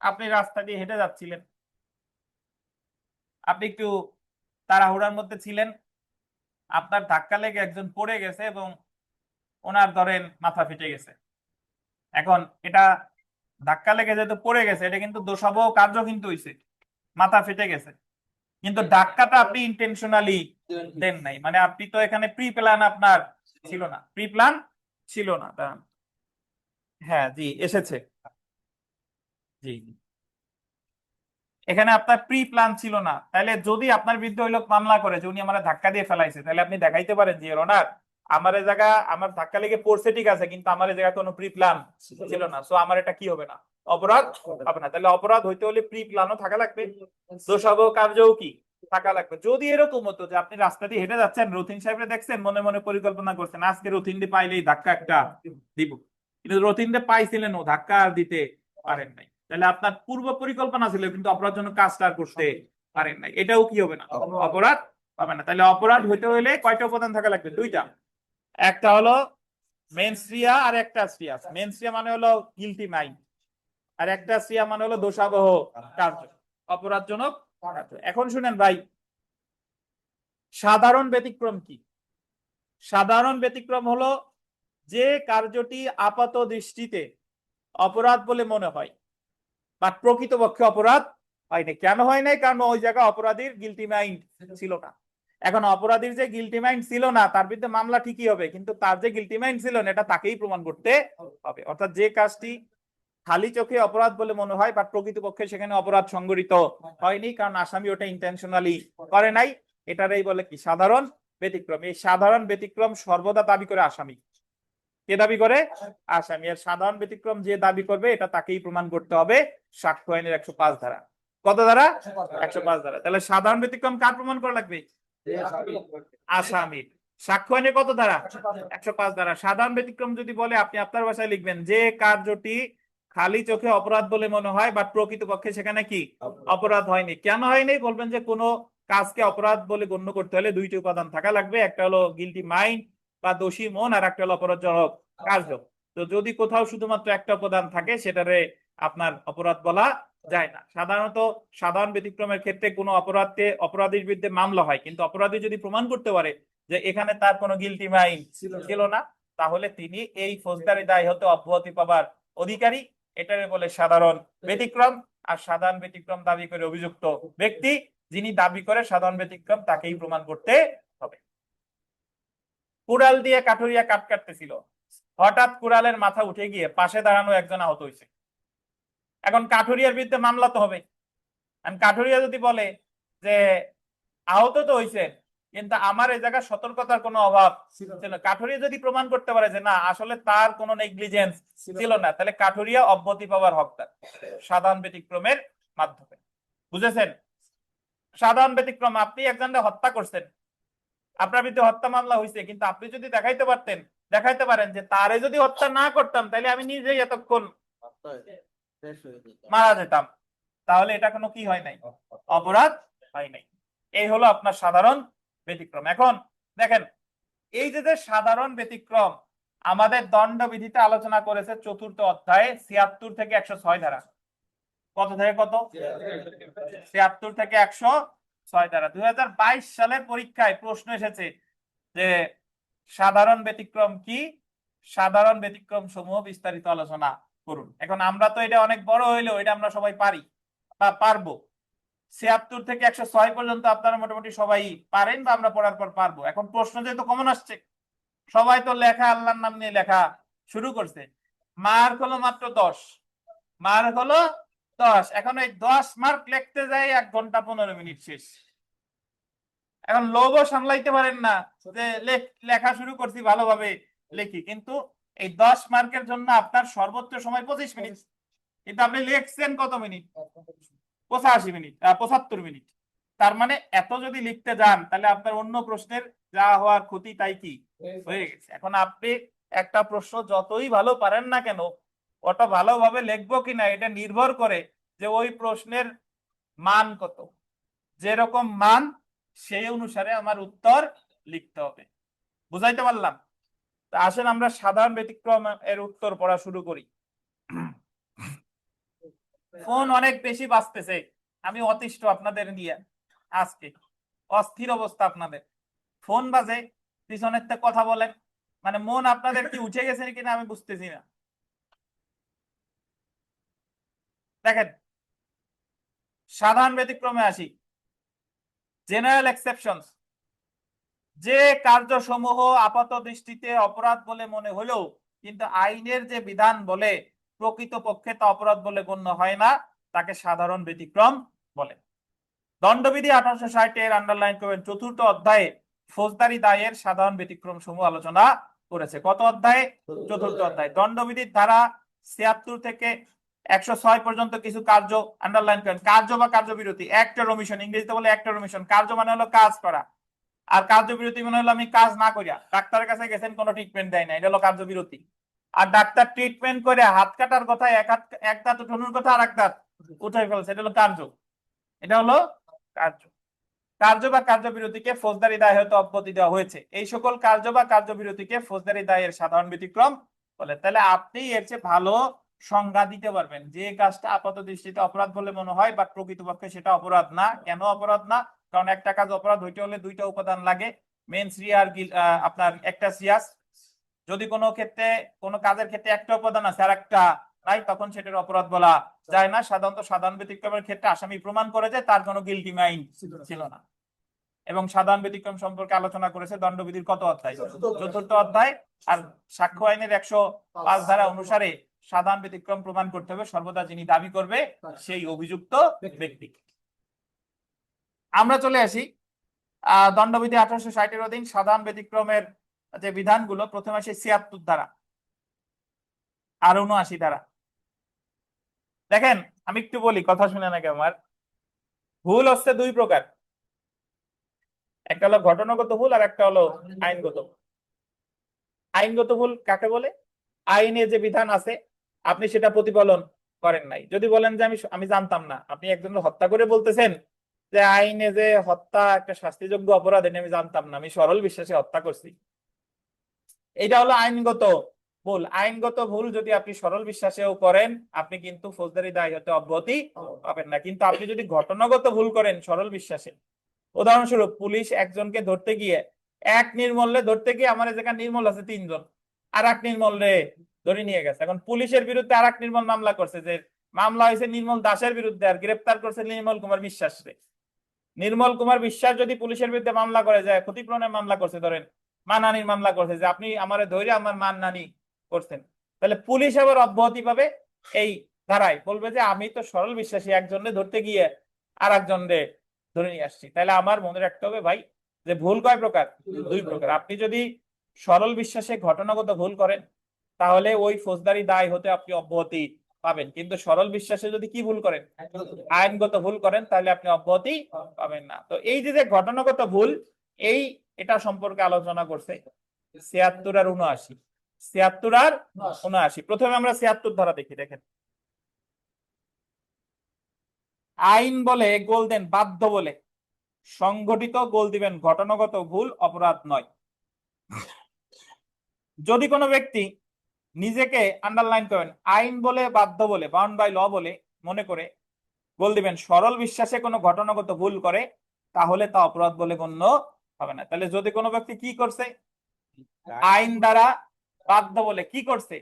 আপনি রাস্তা দিয়ে হেঁটে যাচ্ছিলেন, আপনি একটু তাড়াহুড়ার মধ্যে ছিলেন, আপনার ধাক্কা লেগে একজন পড়ে গেছে এবং ওনার ধরেন মাথা ফেটে গেছে। এখন এটা ধাক্কা লেগে যেহেতু পড়ে গেছে, এটা কিন্তু দোষাবহ কার্য কিন্তু হইছে, মাথা ফেটে গেছে, কিন্তু ধাক্কাটা আপনি ইন্টেনশনালি দেন নাই, মানে আপনি তো এখানে প্রি প্ল্যান আপনার ছিল না, প্রি প্ল্যান ছিল না। হ্যাঁ জি এসেছে, জি এখানে আপনার প্রি প্ল্যান ছিল না, তাহলে যদি আপনার বিরুদ্ধে ওই লোক মামলা করে যে উনি আমার ধাক্কা দিয়ে ফেলাইছে, তাহলে আপনি দেখাইতে পারেন যে ওনার আমার এই জায়গা আমার ধাক্কা লেগে পড়ছে ঠিক আছে, কিন্তু আমার এই জায়গা কোনো প্রি প্ল্যান ছিল না, সো আমার এটা কি হবে না, অপরাধ হবে না। তাহলে অপরাধ হইতে হলে প্রি প্ল্যানও থাকা লাগবে, দোষাবহ কার্যও কি থাকা লাগবে। যদি এরকম হতো যে আপনি রাস্তা দিয়ে হেঁটে যাচ্ছেন, রথিন সাহেবরে দেখছেন, মনে মনে পরিকল্পনা করছেন আজকে রথিন দিয়ে পাইলেই ধাক্কা একটা দিব, কিন্তু রথিন দিয়ে পাইছিলেন ও ধাক্কা আর দিতে পারেন নাই, তাহলে আপনার পূর্ব পরিকল্পনা ছিল কিন্তু অপরাধজনক কাজটা করতে পারেন নাই, এটাও কি হবে না, অপরাধ হবে না। তাহলে অপরাধ হইতে হলে কয়টা উপাদান থাকা লাগবে? দুইটা, একটা হলো মেন্স রিয়া আর একটা রিয়াস। মেন্স রিয়া মানে হলো গিলটি মাইন্ড, আর একটা রিয়া মানে হলো দোষাবহ কার্য, অপরাধজনক কার্য। এখন শুনেন ভাই, সাধারণ ব্যতিক্রম কি? সাধারণ ব্যতিক্রম হলো যে কার্যটি আপাত দৃষ্টিতে অপরাধ বলে মনে হয় বাট প্রকৃতপক্ষে অপরাধ হয়নি। কেন হয় নাই? কারণ ওই জায়গায় অপরাধীর গিলটি মাইন্ড ছিল না। এখন অপরাধীর যে গিলটি মাইন্ড ছিল না, তার বিরুদ্ধে মামলা ঠিকই হবে, কিন্তু তার যে গিলটি মাইন্ড ছিল না এটা তাকেই প্রমাণ করতে হবে। অর্থাৎ যে কাজটি খালি চোখে অপরাধ বলে মনে হয় বাট প্রকৃতপক্ষে সেখানে অপরাধ সংঘটিত হয়নি, কারণ আসামি ওটা ইন্টেনশনালি করে নাই, এটারই বলে কি সাধারণ ব্যতিক্রম। এই সাধারণ ব্যতিক্রম সর্বদা দাবি করে আসামি। কে দাবি করে? আসামি। এর সাধারণ ব্যতিক্রম যে দাবি করবে এটা তাকেই প্রমাণ করতে হবে সাক্ষ্য আইনের 105 ধারা। কত ধারা? 105 ধারা। তাহলে সাধারণ ব্যতিক্রম কার প্রমাণ করা লাগবে? আসামির। সাক্ষ্য আইনের কত ধারা? 105 ধারা। সাধারণ ব্যতিক্রম যদি বলে, আপনি আপনার ভাষায় লিখবেন যে কার্যটি খালি চোখে অপরাধ বলে মনে হয় বাট প্রকৃতপক্ষে সেখানে কি অপরাধ হয়নি। কেন হয়নি? বলবেন যে কোনো কাজকে অপরাধ বলে গণ্য করতে হলে দুইটি উপাদান থাকা লাগবে, একটা হলো গিলটি মাইন্ড বা দোষী মন, আর একটা হলো অপরাধজনক কার্য। তো যদি কোথাও শুধুমাত্র একটা উপাদান থাকে সেটারে আপনার অপরাধ বলা যায় না। সাধারণত সাধারণ ব্যতিক্রমের ক্ষেত্রে কোনো অপরাধীর বিরুদ্ধে মামলা হয়, কিন্তু অপরাধী যদি প্রমাণ করতে পারে যে এখানে তার কোনো গিলটি মাইন্ড ছিল না, তাহলে তিনি এই ফৌজদারি দায় হতে অব্যাহতি পাবার অধিকারী। এটারে বলে সাধারণ ব্যতিক্রম। আর সাধারণ ব্যতিক্রম দাবি করে অভিযুক্ত ব্যক্তি, যিনি দাবি করে সাধারণ ব্যতিক্রম, তাকেই প্রমাণ করতে হবে। কুড়াল দিয়ে কাঠুরিয়া কাঠ কাটতেছিল, হঠাৎ কুড়ালের মাথা উঠে গিয়ে পাশে দাঁড়ানো একজন আহত হয়েছে। এখন কাঠুরিয়ার বিরুদ্ধে মামলা তো হবে। কাঠুরিয়া যদি বলে যে আহত তো হয়েছে কিন্তু আমার এই জায়গায় সতর্কতার কোনো অভাব ছিল, কাঠুরিয়া যদি প্রমাণ করতে পারে যে না আসলে তার কোনো নেগলিজেন্স ছিল না, তাহলে কাঠুরিয়া অব্যাহতি পাওয়ার হকদার সাধারণ ব্যতিক্রমের মাধ্যমে। বুঝেছেন? সাধারণ ব্যতিক্রম, আপনি একজনকে হত্যা করছেন, আপনার বিরুদ্ধে হত্যা মামলা হয়েছে, কিন্তু আপনি যদি দেখাইতে পারেন যে তারে যদি হত্যা না করতাম তাহলে আমি নিজেই এতক্ষণ মারা যেতাম, তাহলে এটা কোনো কি হয় নাই, অপরাধ হয় নাই। এই হলো আপনার সাধারণ ব্যতিক্রম। এখন দেখেন, এই যে সাধারণ ব্যতিক্রম আমাদের দণ্ডবিধিতে আলোচনা করেছে 4th অধ্যায়ে 76 থেকে 106 ধারা। কত থেকে কত? 76 থেকে 106 ধারা। 2022 সালের পরীক্ষায় প্রশ্ন এসেছে যে সাধারণ ব্যতিক্রম কি, সাধারণ ব্যতিক্রম সমূহ বিস্তারিত আলোচনা করুন। এখন আমরা তো এটা অনেক বড় হইলেও এটা আমরা সবাই পারি বা পারবো। 76 থেকে 106 পর্যন্ত আপনারা মোটামুটি সবাই পারেন বা আমরা পড়ার পর পারবো। এখন প্রশ্ন যেহেতু কমন আসছে, সবাই তো লেখা আল্লাহর নাম নিয়ে লেখা শুরু করছে। মার্ক হলো মাত্র 10, মার্ক হলো 10। এখন এই 10 মার্ক লিখতে যাই 1 ঘন্টা 15 মিনিট শেষ। এখন লোভও সামলাইতে পারেন না যে লেখা শুরু করছি ভালোভাবে লিখি, কিন্তু এই 10 মার্কের জন্য আপনার সর্বোচ্চ সময় 25 মিনিট, কিন্তু আপনি লিখছেন কত মিনিট? 85 minute, 75 minute. তার মানে এত যদি লিখতে যান তাহলে আপনার অন্য প্রশ্নের যা হওয়ার ক্ষতি তাই কি হয়ে গেছে। এখন আপনি একটা প্রশ্ন যতই ভালো পারেন না কেন, ওটা ভালোভাবে লিখবো কিনা এটা নির্ভর করে যে ওই প্রশ্নের মান কত, যেরকম মান সেই অনুসারে আমার উত্তর লিখতে হবে। বুঝাইতে পারলাম? তা আসেন আমরা সাধারণ ব্যতিক্রম এর উত্তর পড়া শুরু করি। ফোন অনেক বেশি বাজতেছে, আমি অতিষ্ঠ আপনাদের নিয়ে, আজকে অস্থির অবস্থা আপনাদের। ফোন বাজে, পিছনের থেকে কথা বলেন, মানে মন আপনাদের কি উঠে গেছে কিনা আমি বুঝতেছি না। দেখেন, সাধারণ ব্যতিক্রমে আসি। জেনারেল এক্সেপশনস, যে কার্যসমূহ আপাত দৃষ্টিতে অপরাধ বলে মনে হলেও কিন্তু আইনের যে বিধান বলে প্রকৃতপক্ষে তা অপরাধ বলে গণ্য হয় না, তাকে সাধারণ ব্যতিক্রম বলে। দণ্ডবিধি 1860 এর আন্ডারলাইন করবেন, 4th অধ্যায়ে ফৌজদারি দায়ের সাধারণ ব্যতিক্রম সমূহ আলোচনা করেছে। কত অধ্যায়ে? 4th অধ্যায়। দণ্ডবিধির ধারা 76 থেকে 106 পর্যন্ত কিছু কার্য আন্ডারলাইন করেন। কার্য বা কার্যবিরতি, অ্যাক্ট অর ওমিশন, ইংরেজিতে বলে অ্যাক্ট অর ওমিশন। কার্য মানে হলো কাজ করা, আর কার্যবিরতি মানে হলো আমি কাজ না করিয়া, ডাক্তারের কাছে গেছেন কোনো ট্রিটমেন্ট দেয় না, এটা হলো কার্যবিরতি। আর ডাক্তার ট্রিটমেন্ট করে হাত কাটার কথা, এক দাঁত উঠানোর কথা আর এক দাঁত উঠাই ফেলছে, এটা হলো কার্য। এটা হলো কার্য। কার্য বা কার্যবিরতিকে ফৌজদারি দায় হতে অব্যাহতি দেওয়া হয়েছে। এই সকল কার্য বা কার্যবিরতিকে ফৌজদারি দায়ের সাধারণ ব্যতিক্রম বলে। তাহলে আপনি এর চেয়ে ভালো সংজ্ঞা দিতে পারবেন যে কাজটা আপাত দৃষ্টিতে অপরাধ বলে মনে হয় বা প্রকৃতপক্ষে সেটা অপরাধ না। কেন অপরাধ না? কারণ একটা কাজ অপরাধ হইতে হলে দুইটা উপাদান লাগে, মেন্স রি আর আপনার একটা সিয়াস। যদি কোনো ক্ষেত্রে কোনো কাজের ক্ষেত্রে একটা উপাদান আছে আর একটা নাই, তখন সেটার অপরাধ বলা যায় না। সাধারণত সাধারণ ব্যতিক্রমের ক্ষেত্রে আসামি প্রমাণ করে যে তার কোনো গিলটি মাইন্ড ছিল না। এবং সাধারণ ব্যতিক্রম সম্পর্কে আলোচনা করেছে দণ্ডবিধির কত অধ্যায়? 4th অধ্যায়। আর সাক্ষ্য আইনের 105 ধারা অনুসারে সাধারণ ব্যতিক্রম প্রমাণ করতে হবে সর্বদা যিনি দাবি করবে সেই অভিযুক্ত ব্যক্তি। আমরা চলে আসি দণ্ডবিধি 1860 এর অধীন সাধারণ ব্যতিক্রমের যে বিধানগুলো। প্রথমে আসে 76 ধারা আর 79 ধারা। দেখেন, আমি একটু বলি, কথা শুনে নাকি আমার। ভুল হচ্ছে দুই প্রকার, একটা হলো ঘটনাগত ভুল আর একটা হলো আইনগত। আইনগত ভুল কাকে বলে? আইনে যে বিধান আছে আপনি সেটা প্রতিপালন করেন নাই। যদি বলেন যে আমি জানতাম না, আপনি একজনের হত্যা করে বলতেছেন যে আইনে যে হত্যা একটা শাস্তিযোগ্য অপরাধ এটা আমি জানতাম না, আমি সরল বিশ্বাসে হত্যা করছি, এটা হলো আইনগত ভুল। আইনগত ভুল যদি আপনি সরল বিশ্বাসেও করেন আপনি কিন্তু ফৌজদারি দায় হতে অব্যাহতি পাবেন না। কিন্তু আপনি যদি ঘটনাগত ভুল করেন সরল বিশ্বাসে, উদাহরণস্বরূপ পুলিশ একজনকে ধরতে গিয়ে এক নির্মলে ধরতে গিয়ে, আমার যেখানে নির্মল আছে 3 জন, আর এক নির্মলে ধরে নিয়ে গেছে। এখন পুলিশের বিরুদ্ধে আর এক নির্মল মামলা করছে, যে মামলা হয়েছে নির্মল দাসের বিরুদ্ধে আর গ্রেপ্তার করছে নির্মল কুমার বিশ্বাস রে। নির্মল কুমার বিশ্বাস যদি পুলিশের বিরুদ্ধে মামলা করে যায়, ক্ষতিপূরণের মামলা করছে, ধরেন মানহানির মামলা করছে, যে আপনি আমারে ধরে আমার মানহানি করছেন, তাহলে পুলিশ আবার অব্যাহতি পাবে এই ধারায়, বলবে যে আমি তো সরল বিশ্বাসী একজনে ধরতে গিয়ে আর একজনে ধরে নিয়ে আসছি। তাহলে আমার মনে রাখতে হবে ভাই যে ভুল কয় প্রকার? দুই প্রকার। আপনি যদি সরল বিশ্বাসে ঘটনাগত ভুল করেন তাহলে ওই ফৌজদারি দায় হতে আপনি অব্যাহতি পাবেন, কিন্তু সরল বিশ্বাসে যদি কি ভুল করেন? আইনগত ভুল করেন, তাহলে আপনি অব্যাহতি পাবেন না। তো এই যে ঘটনাগত ভুল, এটা সম্পর্কে আলোচনা করছে 76 আর 79। 76 আর 79। প্রথমে আমরা 76 ধারা দেখি। দেখেন, আইন বলে গোল দেন বাধ্য বলে সংগঠিত গোল দিবেন ঘটনাগত ভুল অপরাধ নয়। যদি কোনো ব্যক্তি নিজেকে আন্ডারলাইন করেন আইন বলে বাধ্য বলে, বাউন্ড বাই ল বলে মনে করে গোল দিবেন সরল বিশ্বাসে কোনো ঘটনাগত ভুল করে, তাহলে তা অপরাধ বলে গণ্য হবে না। তাহলে যদি কোনো ব্যক্তি কি করছে? আইন দ্বারা বাধ্য বলে কি করছে?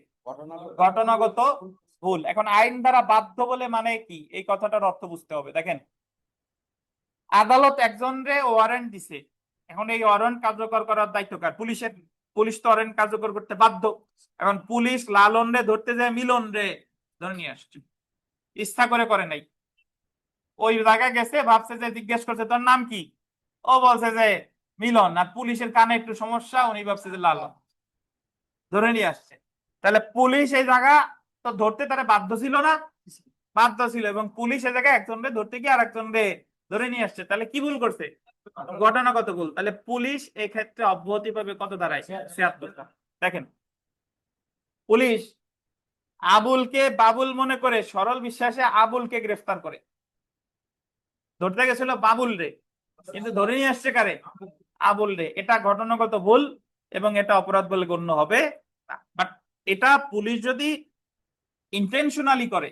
ঘটনাগত ভুল। এখন আইন দ্বারা বাধ্য বলে মানে কি, এই কথাটার অর্থ বুঝতে হবে। দেখেন, আদালত একজনরে ওয়ারেন্ট দিছে, এখন এই ওয়ারেন্ট কার্যকর করার দায়িত্ব কার? পুলিশের। পুলিশ তো ওয়ারেন্ট কার্যকর করতে বাধ্য। এখন পুলিশ লালন রে ধরতে যায় মিলন রে ধরে নিয়ে আসছে, ইচ্ছা করে নাই। ওই জায়গায় গেছে, ভাবছে যে জিজ্ঞেস করছে তোর নাম কি, ও বলছে যে মিলন, আর পুলিশের কানে একটু সমস্যা, উনি ভাবছে যে লালন, ধরে নিয়ে আসছে। তাহলে পুলিশ এই জায়গা তো ধরতে তারা বাধ্য ছিল না? বাধ্য ছিল, এবং পুলিশ এই জায়গায় একজনকে ধরতে গিয়ে আরেকজনকে ধরে নিয়ে আসছে। তাহলে কি ভুল করছে? ঘটনাগত ভুল। তাহলে পুলিশ এই ক্ষেত্রে অব্যাহতি পাবে কত দাঁড়ায়? 76 টা। দেখেন, পুলিশ আবুলকে বাবুল মনে করে সরল বিশ্বাসে আবুলকে গ্রেফতার করে। ধরতে গেছিল বাবুল রে, কিন্তু ধরে নিয়ে আসছে কারে? আবুল রে। এটা ঘটনাগত ভুল এবং এটা অপরাধ বলে গণ্য হবে না। বাট এটা পুলিশ যদি ইন্টেনশনালি করে,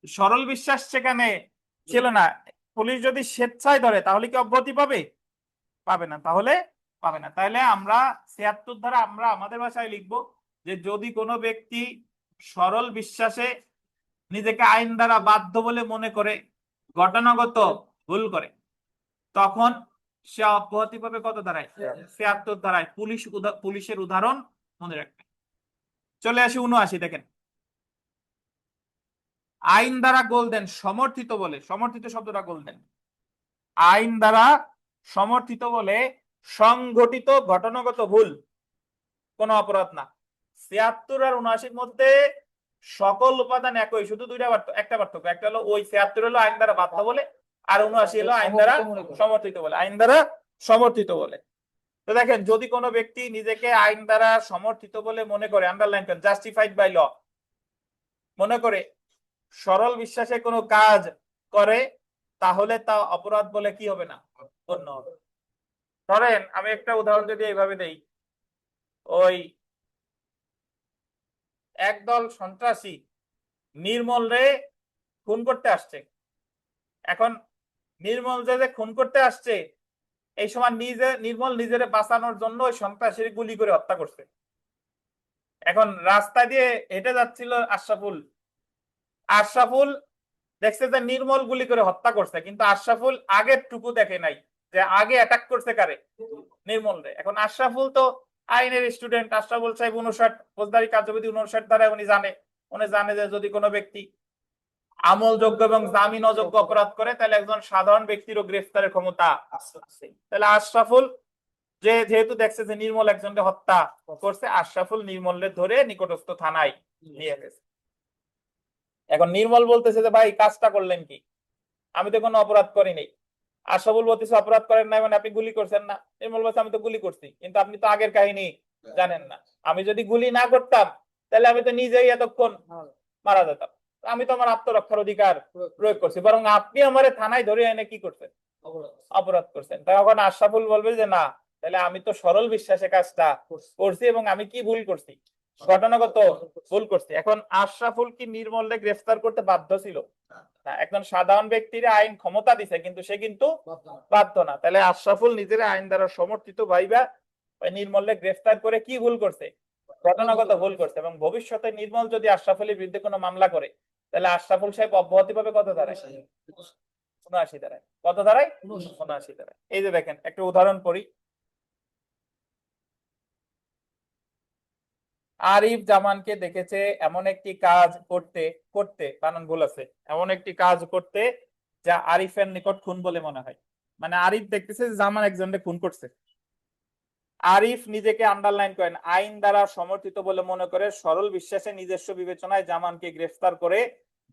সরল বিশ্বাস সেখানে ছিল না, পুলিশ যদি স্বেচ্ছায় ধরে, তাহলে কি অব্যাহতি পাবে? পাবে না। তাহলে পাবে না। তাহলে আমরা 76 ধারা আমরা আমাদের ভাষায় লিখবো যে যদি কোনো ব্যক্তি সরল বিশ্বাসে নিজেকে আইন দ্বারা বাধ্য বলে মনে করে ঘটনাগত ভুল করে, তখন সে অব্যাহতি পাবে কত ধারায়? 76 ধারায়। পুলিশের উদাহরণ মনে রাখবে। চলে আসি 79। দেখেন, আইন দ্বারা গোলদেন সমর্থিত বলে, সমর্থিত শব্দটা গোলদেন, আইন দ্বারা সমর্থিত বলে সংঘটিত ঘটনাগত ভুল কোন অপরাধ না। 76 আর 79 মধ্যে সকল উপাদান একই, শুধু একটা পার্থক্য। একটা হলো ওই 76 হলো আইন দ্বারা বাধ্য বলে, আর 79 হলো আইন দ্বারা সমর্থিত বলে। আইন দ্বারা সমর্থিত বলে। তো দেখেন, যদি কোনো ব্যক্তি নিজেকে আইন দ্বারা সমর্থিত বলে মনে করে, আন্ডারলাইন করেন, জাস্টিফাইড বাই ল মনে করে সরল বিশ্বাসে কোনো কাজ করে, তাহলে তা অপরাধ বলে কি হবে না? গণ্য হবে। ধরেন আমি একটা উদাহরণ যদি এইভাবে দেই, ওই একদল সন্ত্রাসী নির্মল রে খুন করতে আসছে। এখন নির্মল যে খুন করতে আসছে, এই সময় নির্মল নিজের বাঁচানোর জন্য ওই সন্ত্রাসীর গুলি করে হত্যা করছে। এখন রাস্তা দিয়ে হেঁটে যাচ্ছিল আশরাফুল, আশরাফুল দেখছে যে নির্মল গুলি করে হত্যা করছে, কিন্তু আশরাফুল আগের টুকু দেখে নাই যে আগে অ্যাটাক করছে কারে? নির্মল রে। এখন আশরাফুল তো আইনের স্টুডেন্ট, আশরাফুল সাহেব 59 ফৌজদারি কার্যবিধি 59 ধারা উনি জানে যে যদি কোনো ব্যক্তি আমলযোগ্য এবং জামিন অযোগ্য অপরাধ করে, তাহলে একজন সাধারণ ব্যক্তিরও গ্রেফতারের ক্ষমতা আছে। তাহলে আশরাফুল যেহেতু দেখছে যে নির্মল একজনকে হত্যা করছে, আশরাফুল নির্মলের ধরে নিকটস্থ থানায় নিয়ে গেছে। এখন নির্মল বলতেছে যে ভাই কাজটা করলেন কি? আমি তো কোনো অপরাধ করিনি। আশরাফুল বলতেছে অপরাধ করেন নাই মানে আপনি গুলি করছেন না? নির্মল বলছে আমি তো গুলি করছি, কিন্তু আপনি তো আগের কাহিনী জানেন না। আমি যদি গুলি না করতাম, তাহলে আমি তো নিজেই এতক্ষণ মারা যেতাম। আমি তো আমার আত্মরক্ষার অধিকার প্রয়োগ করছি, বরং আপনি আমারে থানায় ধরে এনে কি করছেন? অপরাধ করছেন। তখন আশরাফুল বলবে যে না, তাহলে আমি তো সরল বিশ্বাসে কাজটা করছি এবং আমি কি ভুল করছি? ঘটনাগত ভুল করছি। এখন আশরাফুল কি নির্মলকে গ্রেফতার করতে বাধ্য ছিল? না। একজন সাধারণ ব্যক্তির আইন ক্ষমতা দিছে, কিন্তু সে কিন্তু বাধ্য না। তাহলে আশরাফুল নিজের আইন দ্বারা সমর্থিত ভাইবা ওই নির্মলকে গ্রেফতার করে কি ভুল করছে? ঘটনাগত ভুল করছে। এবং ভবিষ্যতে নির্মল যদি আশরাফুলের বিরুদ্ধে কোনো মামলা করে, তাহলে আশরাফুল সাহেব অব্যাহতি পাবে কত ধারায়? 79 ধারায়। কত ধারায়? 79 ধারায়। এই যে দেখেন, একটা উদাহরণ পড়ি। আরিফ জামানকে দেখেছে এমন একটি কাজ করতে করতে, বানান ভুল আছে, এমন একটি কাজ করতে যা আরিফের নিকট খুন বলে মনে হয়। মানে আরিফ দেখতেছে যে জামান একজনকে খুন করছে। আরিফ নিজেকে, আন্ডারলাইন করেন, আইন দ্বারা সমর্থিত বলে মনে করে সরল বিশ্বাসে নিজস্ব বিবেচনায় জামানকে গ্রেফতার করে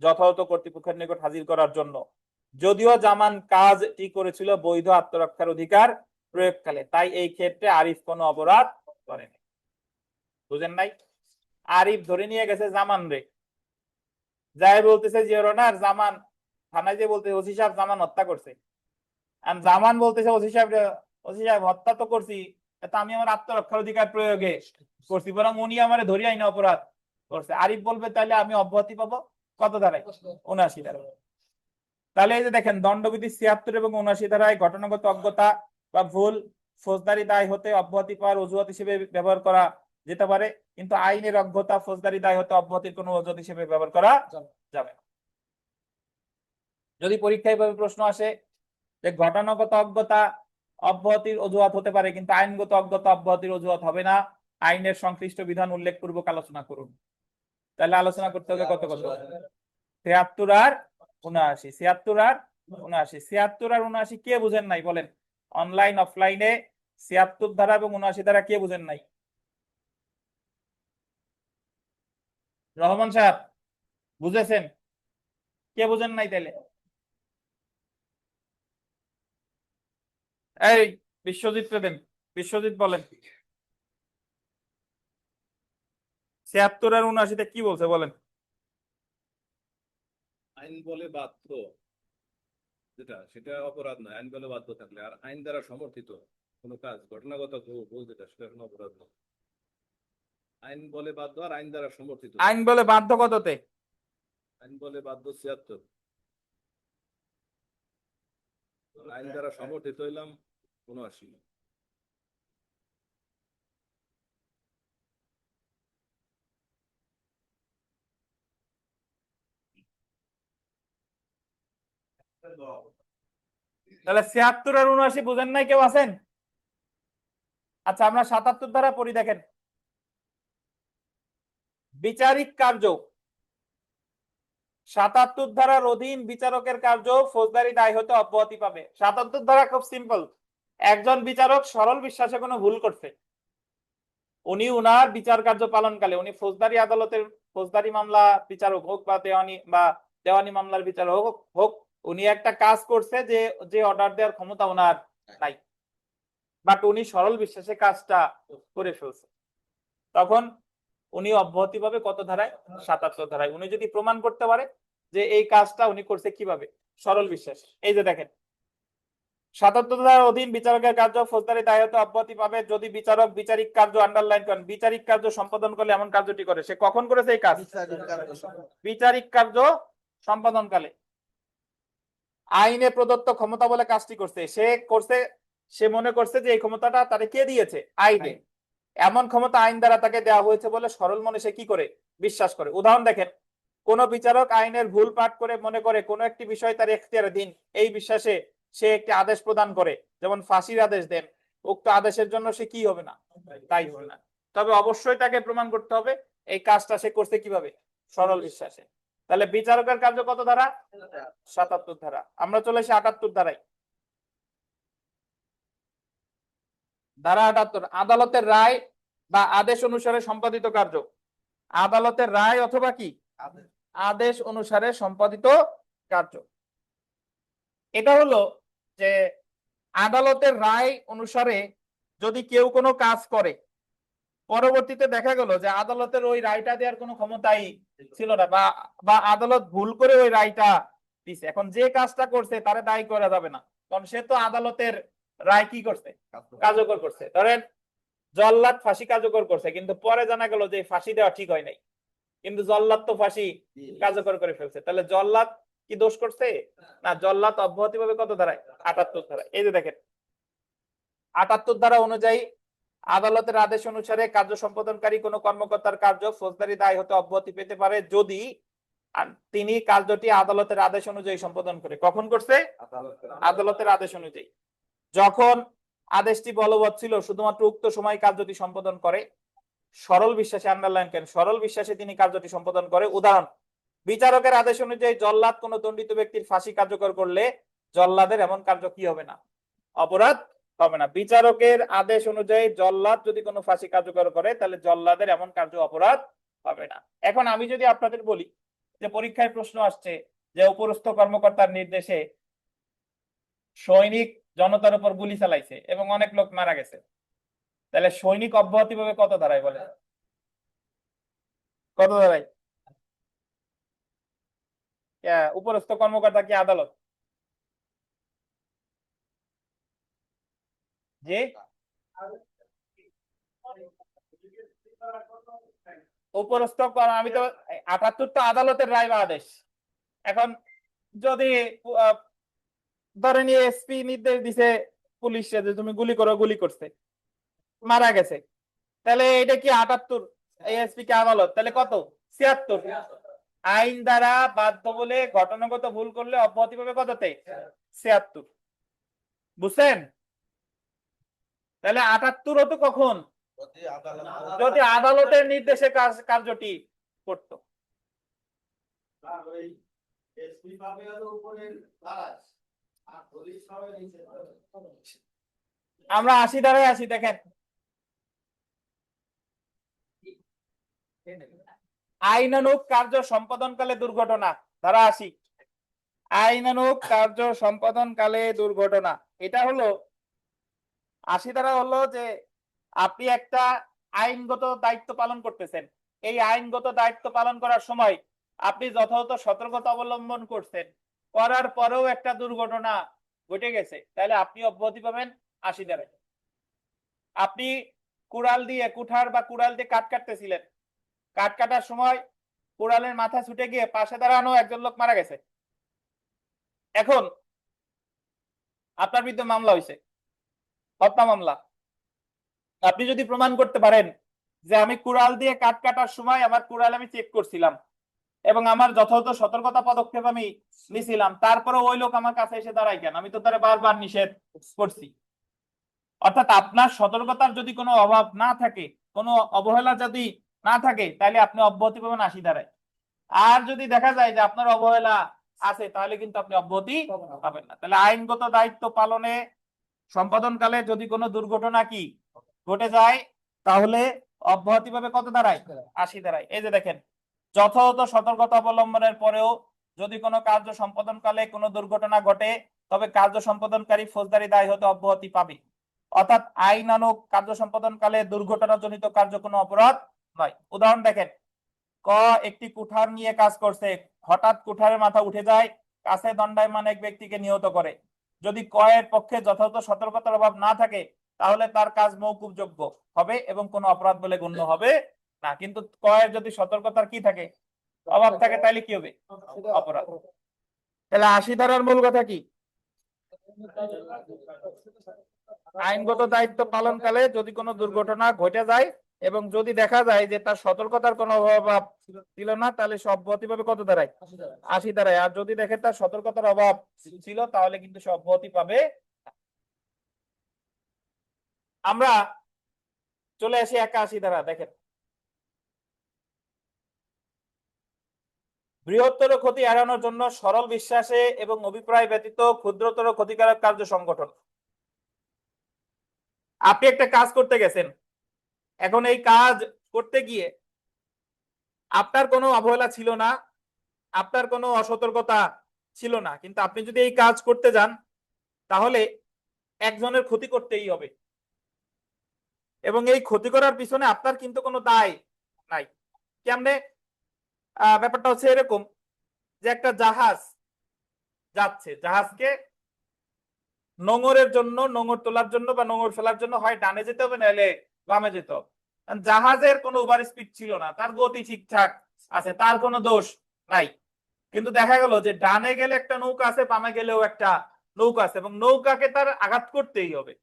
যথাযথ কর্তৃপক্ষের নিকট হাজির করার জন্য, যদিও জামান কাজটি করেছিল বৈধ আত্মরক্ষার অধিকার প্রয়োগকালে, তাই এই ক্ষেত্রে আরিফ কোনো অপরাধ করেনি। বুঝেন নাই? আরিফ ধরে নিয়ে গেছে জামান রে, যাই বলতেছে যে ওনার জামান থানায় যে বলতে ওসি সাহেব জামান হত্যা করছে। আর জামান বলতেছে ওসি সাহেব হত্যা তো করছি, তা আমি আমার আত্মরক্ষার অধিকার প্রয়োগে করছি, বরং উনি আমার ধরি আইনে অপরাধ করছে। আরিফ বলবে তাহলে আমি অব্যাহতি পাবো কত ধারায়? 79 ধারায়। তাহলে এই যে দেখেন, দণ্ডবিধি 76 এবং 79 ধারায় ঘটনাগত অজ্ঞতা বা ভুল ফৌজদারি দায় হতে অব্যাহতি পাওয়ার অজুহাত হিসেবে ব্যবহার করা যেতে পারে, কিন্তু আইনের অজ্ঞতা ফৌজদারি দায় হতে অব্যাহতির কোনো অজুহাত হিসেবে ব্যবহার করা যাবে না। যদি পরীক্ষায় ভাবে প্রশ্ন আসে যে ঘটনাগত অজ্ঞতা অব্যাহতির অজুহাত হতে পারে, কিন্তু আইনগত অজ্ঞতা অব্যাহতির অজুহাত হবে না, আইনের সংশ্লিষ্ট বিধান উল্লেখ পূর্বক আলোচনা করুন। তাহলে আলোচনা করতে হবে কত কত? 73 আর 79। 76 আর 79। 76 আর 79 কে বুঝেন নাই বলেন? অনলাইন অফলাইনে ৭৬ ধারা এবং ৭৯ ধারা কে বুঝেন নাই? রহমান সাহেব বুঝেছেন? কে বুঝেন নাই তাইলে? এই বিশ্বজিৎ দেন, বিশ্বজিৎ বলেন ৭৬ আর ৭৯-তে কি বলছে বলেন? আইন বলে বাধ্য, সেটা অপরাধ নয় আইন বলে বাধ্য থাকলে। আর আইন দ্বারা সমর্থিত কোনো কাজ, ঘটনাগত ভুল যেটা, সেটা কোনো অপরাধ নয়। আইন বলে বাধ্য আর আইন দ্বারা সমর্থিত। আইন বলে বাধ্য কততে? আইন বলে বাধ্য ৭৬। আইন দ্বারা সমর্থিত হইলাম ৭৯। তাহলে ৭৬ আর ৭৯ বুঝেন নাই কেউ আছেন? আচ্ছা আমরা ৭৭ ধারা পড়ি, দেখেন বিচারিক কার্য। ৭৭ ধারার অধীন বিচারকের কার্য ফৌজদারি দায় হতে অব্যাহতি পাবে। ৭৭ ধারা খুব সিম্পল। একজন বিচারক সরল বিশ্বাসে কোনো ভুল করছে, উনি উনার বিচার কার্য পালনকালে, উনি ফৌজদারি আদালতের ফৌজদারি মামলা বিচারক হোক বা দেওয়ানি মামলার বিচারক হোক, উনি একটা কাজ করছে যে যে অর্ডার দেওয়ার ক্ষমতা ওনার নাই, বাট উনি সরল বিশ্বাসে কাজটা করে ফেলছে, তখন উনি অব্যাহতি পাবে কত ধারায়? ৭৭ ধারায়। উনি যদি প্রমাণ করতে পারে যে এই কাজটা উনি করছে কিভাবে, সরল বিশ্বাস। এই যে দেখেন ৭৭ ধারার অধীন বিচারকের কার্য ফৌজদারি দায় হতে অব্যাহতি পাবে যদি বিচারক বিচারিক কার্য, আন্ডারলাইন করেন, বিচারিক কার্য সম্পাদন করলে এমন কার্যটি করে। সে কখন করেছে এই কাজ? বিচারিক কার্য সম্পাদনকালে। আইনে প্রদত্ত ক্ষমতা বলে কাজটি করছে, সে মনে করছে যে এই ক্ষমতাটা তাকে কে দিয়েছে? আইনে। এমন ক্ষমতা আইন দ্বারা তাকে দেওয়া হয়েছে বলে সরল মনে সে কি করে? বিশ্বাস করে। উদাহরণ দেখেন, কোন বিচারক আইনের ভুল পাঠ করে মনে করে কোন একটি বিষয় তার এখতিয়ারাধীন, এই বিশ্বাসে সে একটি আদেশ প্রদান করে, যেমন ফাঁসির আদেশ দেন, উক্ত আদেশের জন্য সে কি হবে না? তাই হবে না। তবে অবশ্যই তাকে প্রমাণ করতে হবে এই কাজটা সে করছে কিভাবে? সরল বিশ্বাসে। তাহলে বিচারকের কার্য কত ধারা? ৭৭ ধারা। আমরা চলে এসে ৭৮ ধারায়। ধারা ৭৮, আদালতের রায় বা আদেশ অনুসারে সম্পাদিত কার্য। আদালতের রায় অথবা কি আদেশ অনুসারে সম্পাদিত কার্য। এটা হলো যে আদালতের রায় অনুসারে যদি কেউ কোনো কাজ করে, পরবর্তীতে দেখা গেল যে আদালতের ওই রায়টা দেওয়ার কোনো ক্ষমতাই ছিল না, বা আদালত ভুল করে ওই রায়টা দিছে, এখন যে কাজটা করছে তারে দায়ী করা যাবে না, কারণ সে তো আদালতের রায় কি করছে? কার্যকর করছে। ধরেন জল্লাদ ফাঁসি কার্যকর করছে, কিন্তু পরে জানা গেল যে ফাঁসি দেওয়া ঠিক হয় নাই, কিন্তু জল্লাদ তো ফাঁসি কার্যকর করে ফেলছে, তাহলে জল্লাদ কি দোষ করছে? না, জল্লাদ অব্যাহতি পাবে কত ধারায়? ৭৮ ধারায়। এই যে দেখেন ৭৮ ধারা অনুযায়ী আদালতের আদেশ অনুসারে কার্য সম্পাদনকারী কোন কর্মকর্তার কার্য ফৌজদারি দায় হতে অব্যাহতি পেতে পারে যদি তিনি কার্যটি আদালতের আদেশ অনুযায়ী সম্পাদন করে। কখন করছে? আদালতের আদেশ অনুযায়ী। যখন আদেশটি বলবৎ ছিল শুধুমাত্র উক্ত সময় কার্যটি সম্পাদন করে। সরল বিশ্বাসে, আন্ডারলাইন করেন, সরল বিশ্বাসে তিনি কার্যটি সম্পাদন করে। উদাহরণ, বিচারকের আদেশ অনুযায়ী জল্লাদ কোন দণ্ডিত ব্যক্তির ফাঁসি কার্যকর করলে জল্লাদের এমন কার্য কি হবে না? অপরাধ হবে না। বিচারকের আদেশ অনুযায়ী জল্লাদ যদি কোনো ফাঁসি কার্যকর করে তাহলে জল্লাদের এমন কার্য অপরাধ হবে না। এখন আমি যদি আপনাদের বলি যে পরীক্ষায় প্রশ্ন আসছে যে উপরস্থ কর্মকর্তার নির্দেশে সৈনিক জনতার উপর গুলি চালাইছে এবং অনেক লোক মারা গেছে, তাহলে সৈনিক অব্যাহতি পাবে কত ধারায়? বলে কত ধারায়? উপরস্থ কর্মকর্তা কি আদালত? যে উপরস্থ আমি তো ৭৮ তো আদালতের রায় বা আদেশ। এখন যদি ধরেন এসপি নির্দেশ দিছে পুলিশে যে তুমি গুলি করো, গুলি করছে, মারা গেছে, তাহলে এটা কি ৭৮? এসপি কে আদালত, তাহলে কত? ৭৬। আইন দ্বারা বাধ্য বলে ঘটনাগত ভুল করলে অব্যাহতি পাবে কততে? ৭৬। বুঝছেন? তাহলে ৭৮ হতো কখন? যদি আদালতের নির্দেশে কার্যটি করত। আমরা 80 ধারায় আসি, দেখেন আইনানুগ কার্য সম্পাদনকালে দুর্ঘটনা, ধারা 80 আইনানুগ কার্য সম্পাদনকালে দুর্ঘটনা। এটা হলো 80 ধারা হলো যে আপনি একটা আইনগত দায়িত্ব পালন করতেছেন, এই আইনগত দায়িত্ব পালন করার সময় আপনি যথাযথ সতর্কতা অবলম্বন করছেন, করার পরেও একটা দুর্ঘটনা ঘটে গেছে, তাহলে আপনি অব্যাহতি পাবেন 80 ধারায়। আপনি কুড়াল দিয়ে কুঠার বা কুড়াল দিয়ে কাঠ কাটতেছিলেন, কাঠ কাটার সময় কুড়ালের মাথা ছুটে গিয়ে পাশে দাঁড়ানো একজন লোক মারা গেছে, এখন আপনার বিরুদ্ধে মামলা হয়েছে, হত্যা মামলা। আপনি যদি প্রমাণ করতে পারেন যে আমি কুড়াল দিয়ে কাঠ কাটার সময় আমার কুড়াল আমি চেক করছিলাম এবং আমার যথাযথ সতর্কতা পদক্ষেপ আমি নিছিলাম, তারপরে ওই লোক আমার কাছে এসে দাঁড়ায় কেন, আমি তো তারা বারবার নিষেধ করছি। অর্থাৎ আপনার সতর্কতার যদি কোনো অভাব না থাকে, কোনো অবহেলা যদি না থাকে, তাহলে আপনি অব্যাহতি পাবেন 80 ধারায়। আর যদি দেখা যায় যে আপনার অবহেলা আছে, তাহলে কিন্তু আপনি অব্যাহতি পাবেন না। তাহলে আইনগত দায়িত্ব পালনে সম্পাদনকালে যদি কোনো দুর্ঘটনা কি ঘটে যায়, তাহলে অব্যাহতি পাবে কত ধারায়? 80 ধারায়। এই যে দেখেন, যথাযথ সতর্কতা অবলম্বনের পরেও যদি কোনো কার্য সম্পাদনকালে কোনো দুর্ঘটনা ঘটে, তবে কার্য সম্পাদনকারী ফৌজদারি দায় হতে অব্যাহতি পাবে। অর্থাৎ আইনানুগ কার্য সম্পাদনকালে দুর্ঘটনাজনিত কার্য কোনো অপরাধ নয়। উদাহরণ দেখেন, ক একটি কুঠার নিয়ে কাজ করছে, হঠাৎ কুঠারের মাথা উঠে যায়, কাছে দণ্ডায়মান এক ব্যক্তিকে নিহত করে। যদি ক এর পক্ষে যথাযথ সতর্কতার অভাব না থাকে, তাহলে তার কাজ মওকুফযোগ্য হবে এবং কোনো অপরাধ বলে গণ্য হবে না। কিন্তু ক এর যদি সতর্কতার কি থাকে, অভাব থাকে, তাহলে কি হবে? অপরাধ। তাহলে 80 ধারার মূল কথা কি? আইনগত দায়িত্ব পালনকালে যদি কোনো দুর্ঘটনা ঘটে যায় এবং যদি দেখা যায় যে তার সতর্কতার কোনো অভাব ছিল না, তাহলে সে অব্যাহতি পাবে কত ধারায়? 80 ধারায়। আর যদি দেখে তার সতর্কতার অভাব ছিল, তাহলে কিন্তু সে অব্যাহতি পাবে। আমরা চলে আসি 81 ধারা। দেখেন, বৃহত্তর ক্ষতি এড়ানোর জন্য সরল বিশ্বাসে এবং অভিপ্রায় ব্যতীত ক্ষুদ্রতর ক্ষতিকারক কার্য সংগঠন। আপনি একটা কাজ করতে গেছেন, এখন এই কাজ করতে গিয়ে আপনার কোনো অবহেলা ছিল না, আপনার কোনো অসতর্কতা ছিল না, কিন্তু আপনি যদি এই কাজ করতে যান, তাহলে একজনের ক্ষতি করতেই হবে এবং এই ক্ষতি করার পিছনে আপনার কিন্তু কোনো দায় নাই। কেমনে? ব্যাপারটা হচ্ছে এরকম যে একটা জাহাজ যাচ্ছে, জাহাজকে নোঙরের জন্য, নোঙর তোলার জন্য বা নোঙর ফেলার জন্য হয় ডানে যেতে হবে, নাহলে বামে যেতে হবে। জাহাজের কোনো ওভার স্পিড ছিল না, তার গতি ঠিকঠাক আছে, তার কোনো দোষ নাই। কিন্তু দেখা গেল যে ডানে গেলে একটা নৌকা আছে, বামে গেলেও একটা নৌকা আছে এবং নৌকাকে তার আঘাত করতেই হবে,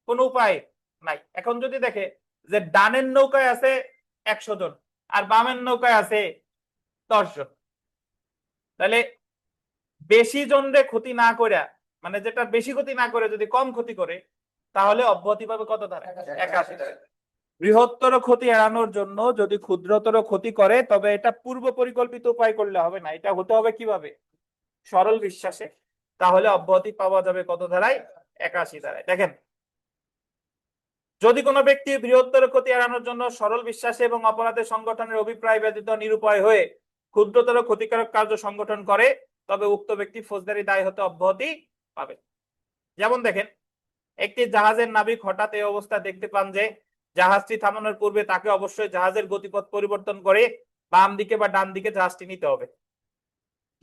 কোনো উপায় নাই। এখন যদি দেখে যে ডানের নৌকায় আছে 100 জন আর বামের নৌকায় আছে 10 জন, তাহলে বেশি জনরে ক্ষতি না করে, মানে যেটা বেশি ক্ষতি না করে যদি কম ক্ষতি করে, তাহলে অব্যাহতি পাবে কত ধারায়? 81 ধারায়। বৃহত্তর ক্ষতি এড়ানোর জন্য যদি ক্ষুদ্রতর ক্ষতি করে, তবে এটা পূর্ব পরিকল্পিত উপায় করলে হবে না, এটা হতে হবে কিভাবে? সরল বিশ্বাসে। তাহলে অব্যাহতি পাওয়া যাবে কত ধারায়? 81 ধারায়। দেখেন, যদি কোনো ব্যক্তি বৃহত্তর ক্ষতি এড়ানোর জন্য সরল বিশ্বাসে এবং অপরাধের সংগঠনের অভিপ্রায় ব্যতীত নিরুপায় হয়ে ক্ষুদ্রতর ক্ষতিকারক কার্য সংগঠন করে, তবে উক্ত ব্যক্তি ফৌজদারি দায় হতে অব্যাহতি পাবে। যেমন দেখেন, একটি জাহাজের নাবিক হঠাৎ এই অবস্থা দেখতে পান যে জাহাজটি থামানোর পূর্বে তাকে অবশ্যই জাহাজের গতিপথ পরিবর্তন করে বাম দিকে বা ডান দিকে জাহাজটি নিতে হবে।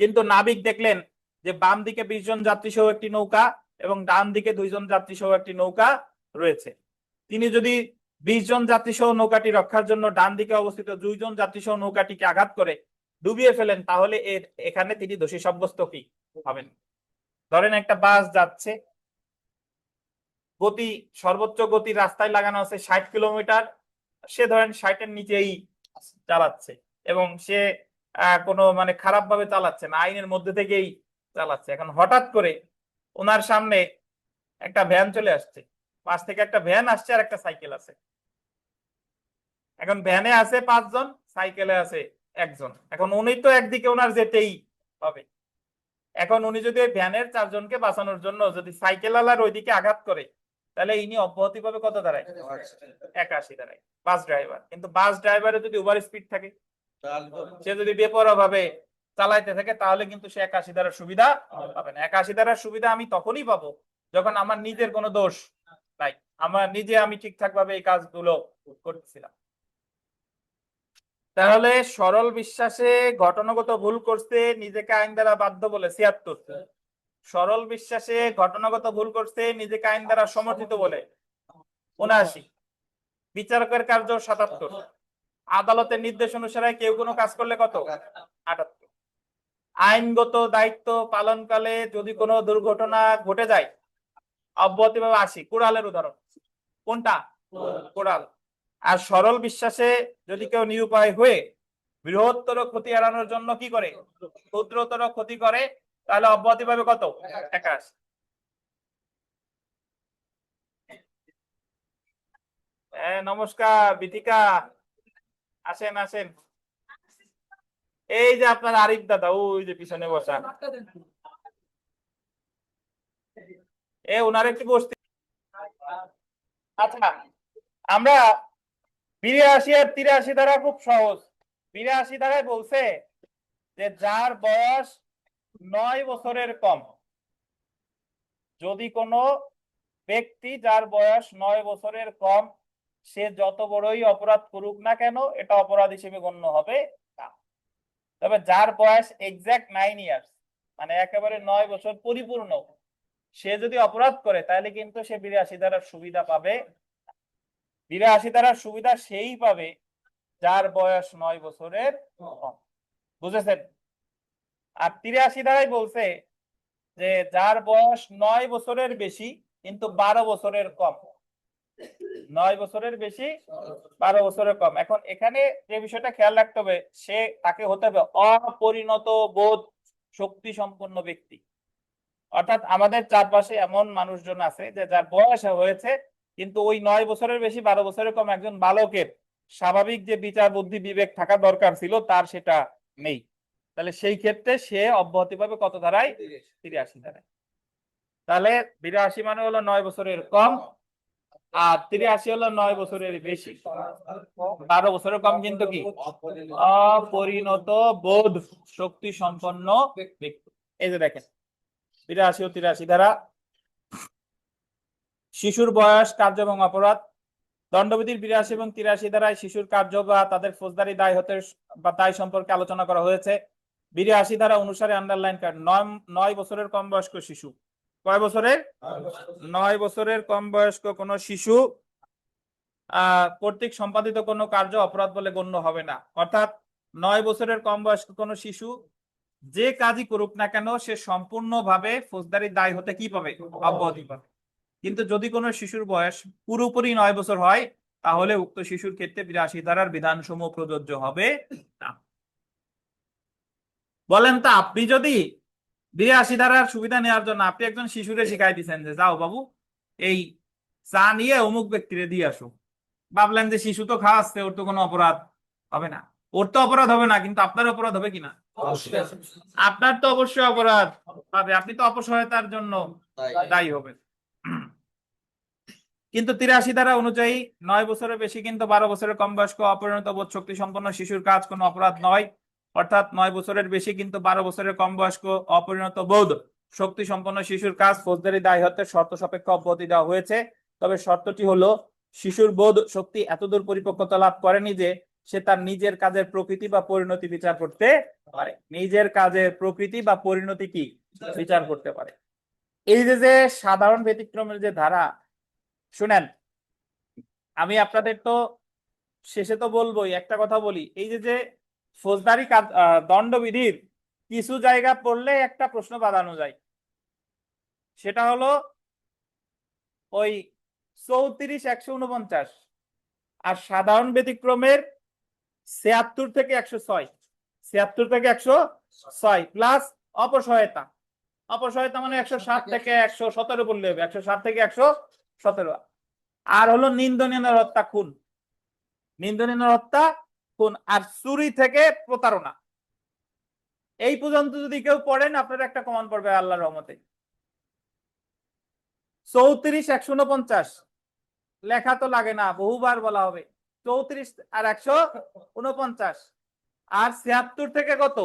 কিন্তু নাবিক দেখলেন যে বাম দিকে 20 জন যাত্রী সহ একটি নৌকা এবং ডান দিকে 2 জন যাত্রী সহ একটি নৌকা রয়েছে। তিনি যদি 20 জন যাত্রী সহ নৌকাটি রক্ষার জন্য ডান দিকে অবস্থিত 2 জন যাত্রী সহ নৌকাটিকে আঘাত করে ডুবিয়ে ফেলেন, তাহলে এখানে তিনি দোষী সাব্যস্ত কি হবেন? ধরেন একটা বাস যাচ্ছে, গতি সর্বোচ্চ গতি রাস্তায় লাগানো আছে 60 কিলোমিটার, সে ধরেন 60-এর নিচেই চালাচ্ছে এবং সে কোনো মানে খারাপ ভাবে চালাচ্ছে না, আইনের মধ্যে থেকেই চালাচ্ছে। এখন হঠাৎ করে ওনার সামনে একটা ভ্যান চলে আসছে, পাশ থেকে একটা ভ্যান আসছে আর একটা সাইকেল আছে। এখন ভ্যানে আছে 5 জন, সাইকেলে আছে 1 জন। এখন উনি তো একদিকে ওনার যেতেই হবে। এখন উনি যদি ওই ভ্যানের 4 জনকে বাঁচানোর জন্য যদি সাইকেল আলার ওইদিকে আঘাত করে, তাহলে ইনি অব্যাহতি পাবে কত দাঁড়ায়? 81 দাঁড়ায়। বাস ড্রাইভার, কিন্তু বাস ড্রাইভারের যদি ওভার স্পিড থাকে, সে যদি বেপরোয়া ভাবে চালাইতে থাকে, তাহলে কিন্তু সে 81 ধারার সুবিধা পাবে না। 81 ধারার সুবিধা আমি তখনই পাবো যখন আমার নিজের কোনো দোষ নাই, আমি ঠিকঠাক ভাবে এই কাজগুলো করতেছিলাম। তাহলে সরল বিশ্বাসে ঘটনাগত ভুল করতে নিজেকে আইন দ্বারা বাধ্য বলে 76, সরল বিশ্বাসে ঘটনাগত ভুল করতে নিজেকে আইন দ্বারা সমর্থিত বলে 79, বিচারকের কার্য 77, আদালতের নির্দেশ অনুসারে কেউ কোনো কাজ করলে কত? 78, আইনগত দায়িত্ব পালনকালে যদি কোনো দুর্ঘটনা ঘটে যায় অব্যাহতি পাবে 80। কোড়ালের উদাহরণ কোনটা? কোড়াল। আর সরল বিশ্বাসে যদি কেউ নিরুপায় হয়ে বৃহত্তর ক্ষতি এড়ানোর জন্য কি করে? ক্ষুদ্রতর ক্ষতি করে, তাহলে অব্যাহতি পাবে কত? 81। নমস্কার বিথিকা, আসেন আসেন। এই যে আপনার আরিফ দাদা, ওই যে পিছনে বসা, ওনার একটু বসতে। আচ্ছা, আমরা 82 আর 83 ধারা খুব সহজ। 82 ধারায় বলছে যে যার বয়স 9 বছরের কম, যদি কোনো ব্যক্তি যার বয়স 9 বছরের কম সে যত বড়ই অপরাধ করুক না কেন এটা অপরাধ হিসেবে গণ্য হবে না। তবে যার বয়স এক্সাক্ট 9 ইয়ার্স, মানে একেবারে 9 বছর পরিপূর্ণ, সে যদি অপরাধ করে তাহলে কিন্তু সে 82 ধারার সুবিধা পাবে। 82 ধারার সুবিধা সেই পাবে যার বয়স 9 বছরের কম। বুঝেছেন? আর 83 ধারায় বলছে যে যার বয়স 9 বছরের বেশি কিন্তু 12 বছরের কম, 9 বছরের বেশি 12 বছরের কম। এখন এখানে যে বিষয়টা খেয়াল রাখতে হবে, তাকে হতে হবে অপরিণত বোধ শক্তি সম্পন্ন ব্যক্তি। অর্থাৎ আমাদের চারপাশে এমন মানুষজন আছে যে যার বয়স হয়েছে কিন্তু ওই 9 বছরের বেশি 12 বছরের কম একজন বালকের স্বাভাবিক যে বিচার বুদ্ধি বিবেক থাকা দরকার ছিল তার সেটা নেই। তাহলে সেই ক্ষেত্রে সে অব্যাহতি পাবে কত ধারায়? 83 ধারায়। তাহলে 82 মানে হলো 9 বছরের কম, আর 83 হলো 9 বছরের বেশি। 12 বছরের কম কিন্তু কি? অপরিণত বোধ শক্তি সম্পন্ন ব্যক্তি। এই যে দেখেন 82 ও 83 ধারা। শিশুর বয়স, কার্য এবং অপরাধ। দণ্ডবিধির 82 এবং 83 ধারায় শিশুর কার্য বা তাদের ফৌজদারি দায় হতে বা দায় সম্পর্কে আলোচনা করা হয়েছে। 82 ধারা অনুসারে আন্ডারলাইন কার্ড 9 বছরের কম বয়স্ক শিশু, কয় বছরের? 9 বছরের কম বয়স্ক কোন শিশু কর্তৃক সম্পাদিত কোনো কার্য অপরাধ বলে গণ্য হবে না। অর্থাৎ 9 বছরের কম বয়স্ক কোন শিশু যে কাজই করুক না কেন সে সম্পূর্ণভাবে ফৌজদারি দায় হতে কি পাবে? অব্যাহতি পাবে। কিন্তু যদি কোনো শিশুর বয়স পুরোপুরি 9 বছর হয় তাহলে উক্ত শিশুর ক্ষেত্রে 82 ধারার বিধানসমূহ প্রযোজ্য হবে না। বলেন তো, আপনি যদি 82 ধারার সুবিধা নেওয়ার জন্য আপনি একজন শিশুরে শিখাই দিচ্ছেন যে যাও বাবু এই চা নিয়ে অমুক ব্যক্তিরে দিয়ে আসো, ভাবলেন যে শিশু তো খাওয়াচ্ছে, ওর তো কোনো অপরাধ হবে না। ওর তো অপরাধ হবে না, কিন্তু আপনার অপরাধ হবে কিনা? আপনার তো অবশ্যই অপরাধ হবে, আপনি তো অপসহায়তার জন্য দায়ী হবেন। কিন্তু 83 ধারা অনুযায়ী 9 বছরের বেশি কিন্তু 12 বছরের কম বয়স্ক অপরিণত বোধ শক্তি সম্পন্ন শিশুর কাজ কোনো অপরাধ নয়। অর্থাৎ 9 বছরের বেশি কিন্তু 12 বছরের কম বয়স্ক অপরিণত বোধ শক্তি সম্পন্ন শিশুর কাজ ফৌজদারি দায় হতে শর্ত সাপেক্ষে অব্যাহতি দেওয়া হয়েছে। তবে শর্তটি হলো শিশুর বোধ শক্তি এতদূর পরিপক্কতা লাভ করেনি যে সে তার নিজের কাজের প্রকৃতি বা পরিণতি বিচার করতে পারে। নিজের কাজের প্রকৃতি বা পরিণতি কি বিচার করতে পারে। এই যে সাধারণ ব্যতিক্রমের যে ধারা, শুনেন আমি আপনাদের তো শেষে তো বলবোই, একটা কথা বলি, এই যে ফৌজদারি দণ্ডবিধির কিছু জায়গা পড়লে একটা প্রশ্ন বাঁধানো যায়, সেটা হলো ওই 34, 149 আর সাধারণ ব্যতিক্রমের 76 থেকে 106, 76 থেকে 106 প্লাস অপসহায়তা। অপসহায়তা মানে 107 থেকে 117 বললে হবে, 107 থেকে 117। আর হলো নিন্দনীয় হত্যা খুন, নিন্দনীয় হত্যা খুন, আর চুরি থেকে প্রতারণা। এই পর্যন্ত যদি কেউ পড়েন আপনার একটা কমান পড়বে আল্লাহর রহমতে। 34 149 লেখা তো লাগে না, বহুবার বলা হবে। 34 আর 149 আর 76 থেকে কত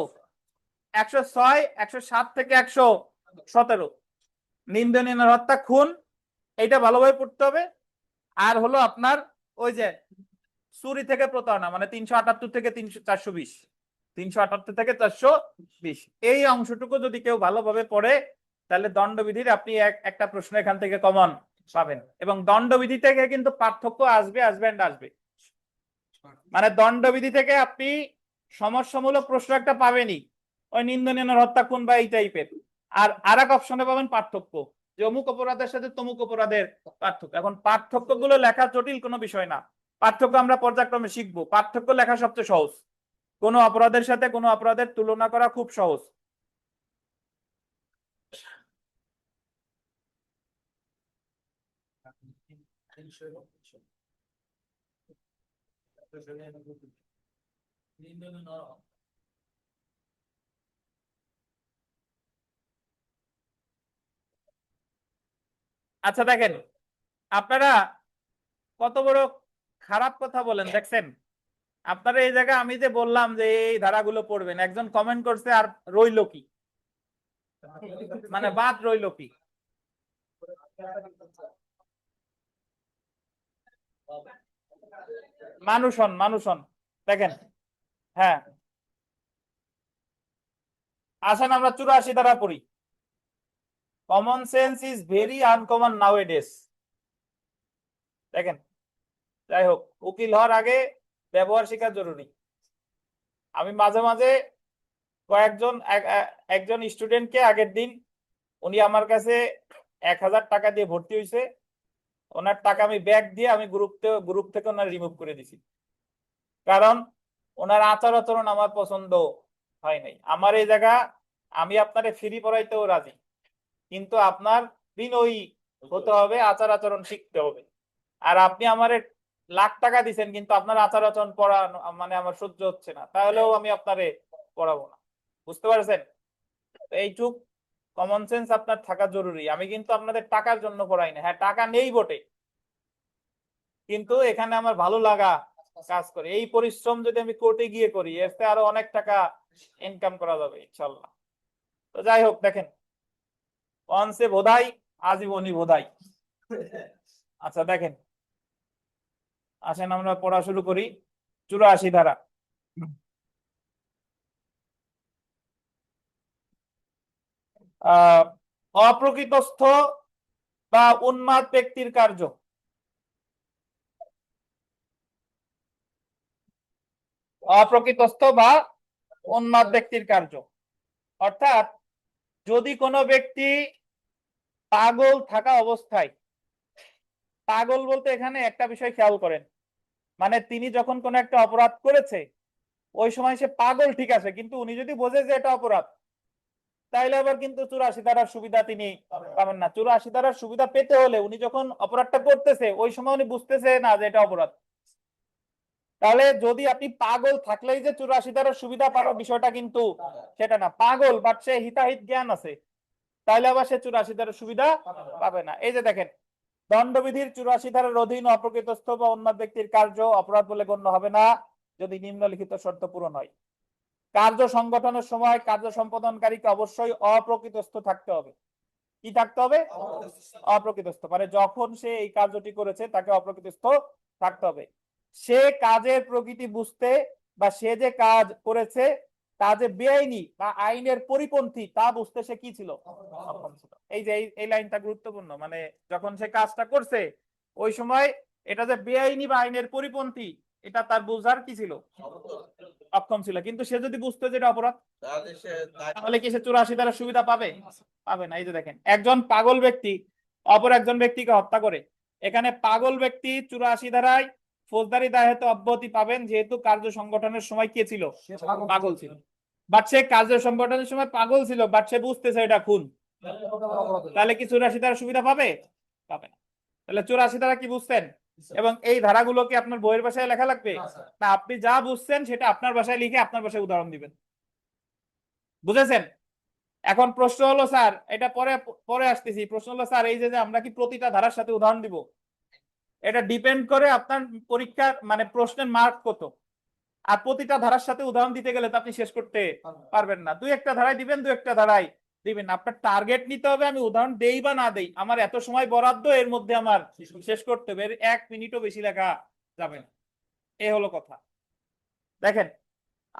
106, 107 থেকে 117 নিন্দনীয় হত্যা, খুন, এইটা ভালোভাবে পড়তে হবে। আর হলো আপনার ওই যে চুরি থেকে প্রতারণা, মানে 378 থেকে 420, 378 থেকে 420, এই অংশটুকু যদি কেউ ভালোভাবে পড়ে তাহলে দণ্ডবিধির আপনি একটা প্রশ্ন এখান থেকে কমন পাবেন। এবং দণ্ডবিধি থেকে কিন্তু পার্থক্য আসবে আসবে। মানে দণ্ডবিধি থেকে আপনি সমস্যামূলক প্রশ্ন একটা পাবেনই, ওই নিন্দনীয় হত্যা, খুন বা এই টাইপের। আর আরেক অপশনে পাবেন পার্থক্য, যে অমুক অপরাধের সাথে তমুক অপরাধের পার্থক্য। এখন পার্থক্য গুলো লেখা জটিল কোনো বিষয় না, পার্থক্য আমরা পর্যায়ক্রমে শিখবো। পার্থক্য লেখা সবচেয়ে সহজ, কোনো অপরাধের সাথে কোনো অপরাধের তুলনা করা খুব সহজ। আচ্ছা দেখেন, আপনারা কত বড় খারাপ কথা বলেন দেখছেন। আপনারা এই জায়গায় আমি যে বললাম যে এই ধারাগুলো পড়বেন, একজন কমেন্ট করছে আর রইল কি, মানে বাদ রইল কি। মানুষ হন দেখেন। হ্যাঁ, আসেন আমরা 84 ধারা পড়ি। Common sense is very uncommon nowadays. দেখেন, যাই হোক, উকিল হওয়ার আগে ব্যবহার শেখা জরুরি। আমি মাঝে মাঝে একজন স্টুডেন্টকে আগের দিন, উনি আমার কাছে 1000 টাকা দিয়ে ভর্তি হয়েছে, ওনার টাকা আমি ব্যাক দিয়ে আমি গ্রুপ থেকে ওনার রিমুভ করে দিছি, কারণ ওনার আচার আচরণ আমার পছন্দ হয় নাই। আমার এই জায়গা, আমি আপনারে ফ্রি পড়াইতেও রাজি, কিন্তু আপনার বিনয়ী হতে হবে, আচার আচরণ শিখতে হবে। আর আপনি আমারে লাখ টাকা দিচ্ছেন কিন্তু আপনার আচার আচরণ পড়ানো মানে আমার সহ্য হচ্ছে না, তাহলেও আমি আপনারে পড়াবো না। বুঝতে পারছেন? এইটুক কমন সেন্স আপনার থাকা জরুরি। আমি কিন্তু আপনাদের টাকার জন্য পড়াই না, হ্যাঁ টাকা নেই বটে, কিন্তু এখানে আমার ভালো লাগা কাজ করে। এই পরিশ্রম যদি আমি কোর্টে গিয়ে করি, এতে আরো অনেক টাকা ইনকাম করা যাবে ইনশাল্লাহ। তো যাই হোক, দেখেন, অনসে বোধাই আজীবনই বোধাই। আচ্ছা দেখেন, আসেন আমরা পড়া শুরু করি। 84 ধারা। অপ্রকৃতস্থ বা উন্মাদ ব্যক্তির কার্য। অপ্রকৃতস্থ বা উন্মাদ ব্যক্তির কার্য অর্থাৎ যদি কোনো ব্যক্তি পাগল থাকা অবস্থায়, পাগল বলতে এখানে একটা বিষয় খেয়াল করেন, মানে তিনি যখন কোনো একটা অপরাধ করেছে ওই সময় সে পাগল ঠিক আছে, কিন্তু উনি যদি বোঝে যে এটা অপরাধ, তাইলে আবার কিন্তু 84 ধারার সুবিধা তিনি পাবেন না। 84 ধারার সুবিধা পেতে হলে উনি যখন অপরাধটা করতেছে ওই সময় উনি বুঝতেছে না যে এটা অপরাধ। তাহলে যদি আপনি পাগল থাকলেই যে 84 ধারার সুবিধা পাওয়ার বিষয়টা কিন্তু সেটা না। পাগল বাট সে হিতাহিত জ্ঞান আছে, তাহলে আবার সে 84 ধারার সুবিধা পাবে না। এই যে দেখেন, দণ্ডবিধির 84 ধারার অধীন অপ্রকৃতস্থ বা উন্মাদ ব্যক্তির কার্য অপরাধ বলে গণ্য হবে না যদি নিম্নলিখিত শর্ত পূরণ হয়। কার্য সংগঠনের সময় কার্য সম্পাদনকারীকে অবশ্যই অপ্রকৃতস্থ থাকতে হবে। কি থাকতে হবে? অপ্রকৃতস্থ, মানে যখন সে এই কার্যটি করেছে তাকে অপ্রকৃতস্থ থাকতে হবে। সে কাজের প্রকৃতি বুঝতে বা সে যে কাজ করেছে তা যে বেআইনি বা আইনের পরিপন্থী তা বুঝতে সে কি ছিল? অক্ষম ছিল। এই যে এই লাইনটা গুরুত্বপূর্ণ, মানে যখন সে কাজটা করছে ওই সময় এটা যে বেআইনি বা আইনের পরিপন্থী এটা তার বুঝার কি ছিল? অক্ষম ছিল। কিন্তু সে যদি বুঝতো যে এটা অপরাধ, তাহলে কি সে 84 ধারার সুবিধা পাবে? পাবে না। এই যে দেখেন, একজন পাগল ব্যক্তি অপর একজন ব্যক্তিকে হত্যা করে, এখানে পাগল ব্যক্তি 84 ধারায় ফৌজদারি দায় হতে অব্যাহতি পাবেন, যেহেতু কার্য সংগঠনের সময় কে ছিল? পাগল ছিল। বাট সে কার্য সংগঠনের সময় পাগল ছিল, বাট সে বুঝতেছে এটা খুন, তাহলে কি 84 ধারার সুবিধা পাবে? পাবে না। তাহলে 84 ধারা কি বুঝছেন? এবং এই ধারাগুলো কি আপনার বইয়ের ভাষায় লেখা লাগবে না? আপনি যা বুঝছেন সেটা আপনার ভাষায় লিখে আপনার ভাষায় উদাহরণ দিবেন। বুঝেছেন? এখন প্রশ্ন হলো স্যার, এটা পরে পরে আসতেছি। প্রশ্ন হলো স্যার, এই যে আমরা কি প্রতিটা ধারার সাথে উদাহরণ দিব? এটা ডিপেন্ড করে আপনার পরীক্ষার মানে প্রশ্নের মার্ক কত। আর প্রতিটা ধারার সাথে উদাহরণ দিতে গেলে তো আপনি শেষ করতে পারবেন না। দুই একটা ধারায় দিবেন, দুই একটা ধারায় দিবেন না। আপনার টার্গেট নিতে হবে আমি উদাহরণ দেই বা না দেই, আমার এত সময় বরাদ্দ, এর মধ্যে আমার শেষ করতে হবে। এর 1 মিনিটও বেশি লেখা যাবে না। এ হলো কথা। দেখেন,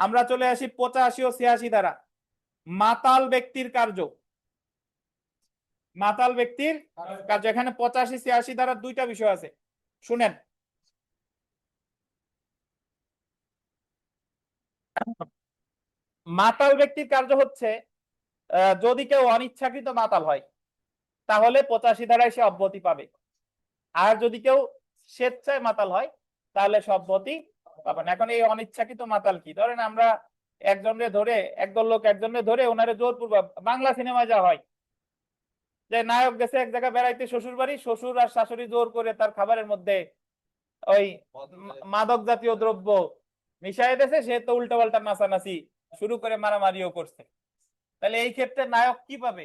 আমরা চলে আসি 85 ও 86 ধারা। মাতাল ব্যক্তির কার্য। মাতাল ব্যক্তির কার্য, এখানে 85 86 ধারার দুইটা বিষয় আছে, শুনেন। মাতাল ব্যক্তির কার্য হচ্ছে যদি কেউ অনিচ্ছাকৃত মাতাল হয় তাহলে 85 ধারায় সে অব্যাহতি পাবে। আর যদি কেউ স্বেচ্ছায় মাতাল হয় তাহলে সে অব্যাহতি পাবে না। এখন এই অনিচ্ছাকৃত মাতাল কি? ধরেন আমরা একজনকে ধরে, একদল লোক একজনকে ধরে ওনারে জোরপূর্বক, বাংলা সিনেমায় যা হয় যে নায়ক গেছে এক জায়গায় বেড়াইতে শ্বশুর বাড়ি, শ্বশুর আর শাশুড়ি জোর করে তার খাবারের মধ্যে ওই মাদক জাতীয় দ্রব্য মিশাই দিয়েছে, সে তো উল্টা পাল্টা নাচানাচি শুরু করে মারামারিও করছে। তাহলে এই ক্ষেত্রে নায়ক কি পাবে?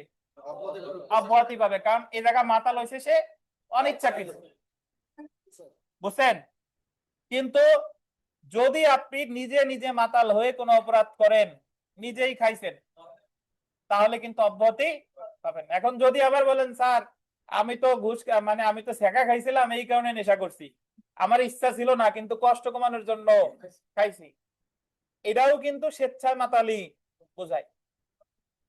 অব্যাহতি পাবে, কারণ এই জায়গা মাতাল হয়েছে সে অনিচ্ছাকৃত। বুঝছেন? কিন্তু যদি আপনি নিজে নিজে মাতাল হয়ে কোনো অপরাধ করেন, নিজেই খাইছেন, তাহলে কিন্তু অব্যাহতি পাবেন। এখন যদি আবার বলেন স্যার আমি তো ঘুষ মানে আমি তো সেকা খাইছিলাম এই কারণে নেশা করছি, আমার ইচ্ছা ছিল না কিন্তু কষ্ট কমানোর জন্য খাইছি, এটাও কিন্তু স্বেচ্ছায় মাতালি বোঝায়।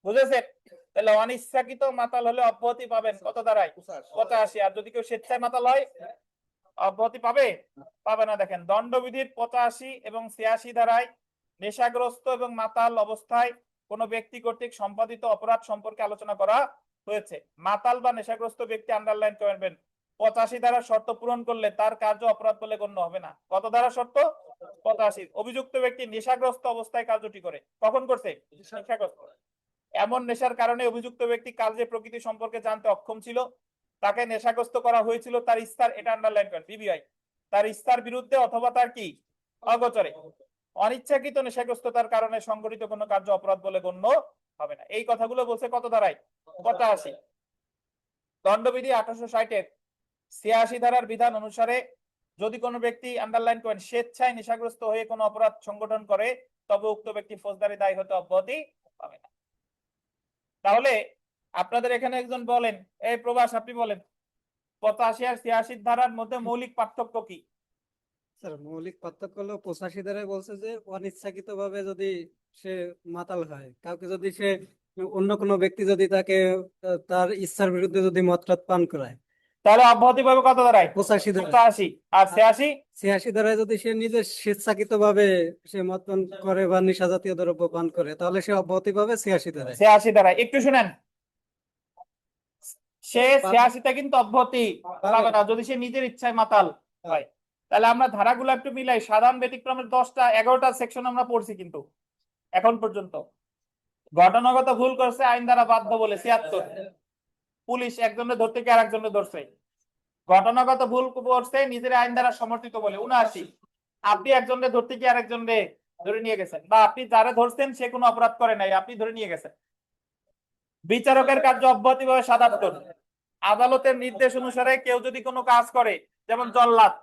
বুঝেছেন? তাহলে অনিচ্ছাকৃত মাতাল হলে অব্যাহতি পাবেন কত ধারায়? 85। আর যদি কেউ স্বেচ্ছায় মাতাল হয় অব্যাহতি পাবে? পাবে না। দেখেন, দণ্ডবিধির 85 এবং 86 ধারায় নেশাগ্রস্ত এবং মাতাল অবস্থায় কোন ব্যক্তি কর্তৃক সম্পাদিত অপরাধ সম্পর্কে আলোচনা করা হয়েছে। মাতাল বা নেশাগ্রস্ত ব্যক্তি আন্ডারলাইন করবেন, 85 ধারার শর্ত পূরণ করলে তার কার্য অপরাধ বলে গণ্য হবে না। কত ধারা শর্ত? 85। অভিযুক্ত ব্যক্তি নেশাগ্রস্ত অবস্থায় কার্যটি করে। কখন করছে? নেশাগ্রস্ত। এমন নেশার কারণে অভিযুক্ত ব্যক্তি কার্যের প্রকৃতি সম্পর্কে জানতে অক্ষম ছিল, তাকে নেশাগ্রস্ত করা হয়েছিল তার ইচ্ছার, এটা আন্ডারলাইন করেন বিবিআই, তার ইচ্ছার বিরুদ্ধে অথবা তার কি অগোচরে। অনিচ্ছাকৃত নেশাগ্রস্ততার কারণে সংঘটিত কোনো কার্য অপরাধ বলে গণ্য হবে না। এই কথাগুলো বলছে কত ধারায়? 85। দণ্ডবিধি 1860-এর 86 ধারার বিধান অনুসারে যদি কোনো ব্যক্তি আন্ডারলাইন করেন স্বেচ্ছায় নেশাগ্রস্ত হয়ে কোনো অপরাধ সংগঠন করে, তবে উক্ত ব্যক্তি ফৌজদারি দায় হতে অব্যাহতি পাবে না। তাহলে আপনাদের এখানে একজন বলেন, এই প্রবাস আপনি বলেন 85 আর 86 ধারার মধ্যে মৌলিক পার্থক্য কি? স্যার মৌলিক পার্থক্য হলো 85 ধারায় বলছে যে অনিচ্ছাকৃত ভাবে যদি সে মাতাল হয়, কাউকে যদি সে অন্য কোনো ব্যক্তি যদি তাকে তার ইচ্ছার বিরুদ্ধে যদি মদটাত পান করায়, তাহলে অব্যাহতি পাবে কত ধারায়? 85 ধারায়। 85। আর 86? 86 ধারায় যদি সে নিজের স্বেচ্ছাকৃত ভাবে সে মদ পান করে বা নেশা জাতীয় দ্রব্য পান করে, তাহলে সে অব্যাহতি পাবে 86 ধারায়। 86 ধারায়। একটু শুনেন, সে 86-তে কিন্তু অব্যাহতি পাবে না যদি সে নিজের ইচ্ছায় মাতাল হয়। তাহলে আমরা ধারাগুলো একটু মিলাই। সাধারণ ব্যতিক্রমের 10টা 11টা সেকশন আমরা পড়ছি কিন্তু এখন পর্যন্ত। ঘটনাগত ভুল করছে আইন দ্বারা বাধ্য বলে 76, পুলিশ একজনের ধরতে গিয়ে আরেকজনের ধরছে। ঘটনাগত ভুল করছে নিজের আইন দ্বারা সমর্থিত বলে 79, আপনি একজনের ধরতে গিয়ে আরেকজনের ধরে নিয়ে গেছেন, বা আপনি যারা ধরছেন সে কোনো অপরাধ করে নাই, আপনি ধরে নিয়ে গেছেন। বিচারকের কার্য অব্যাহতি পাবে 77। আদালতের নির্দেশ অনুসারে কেউ যদি কোনো কাজ করে, যেমন জল্লাদ,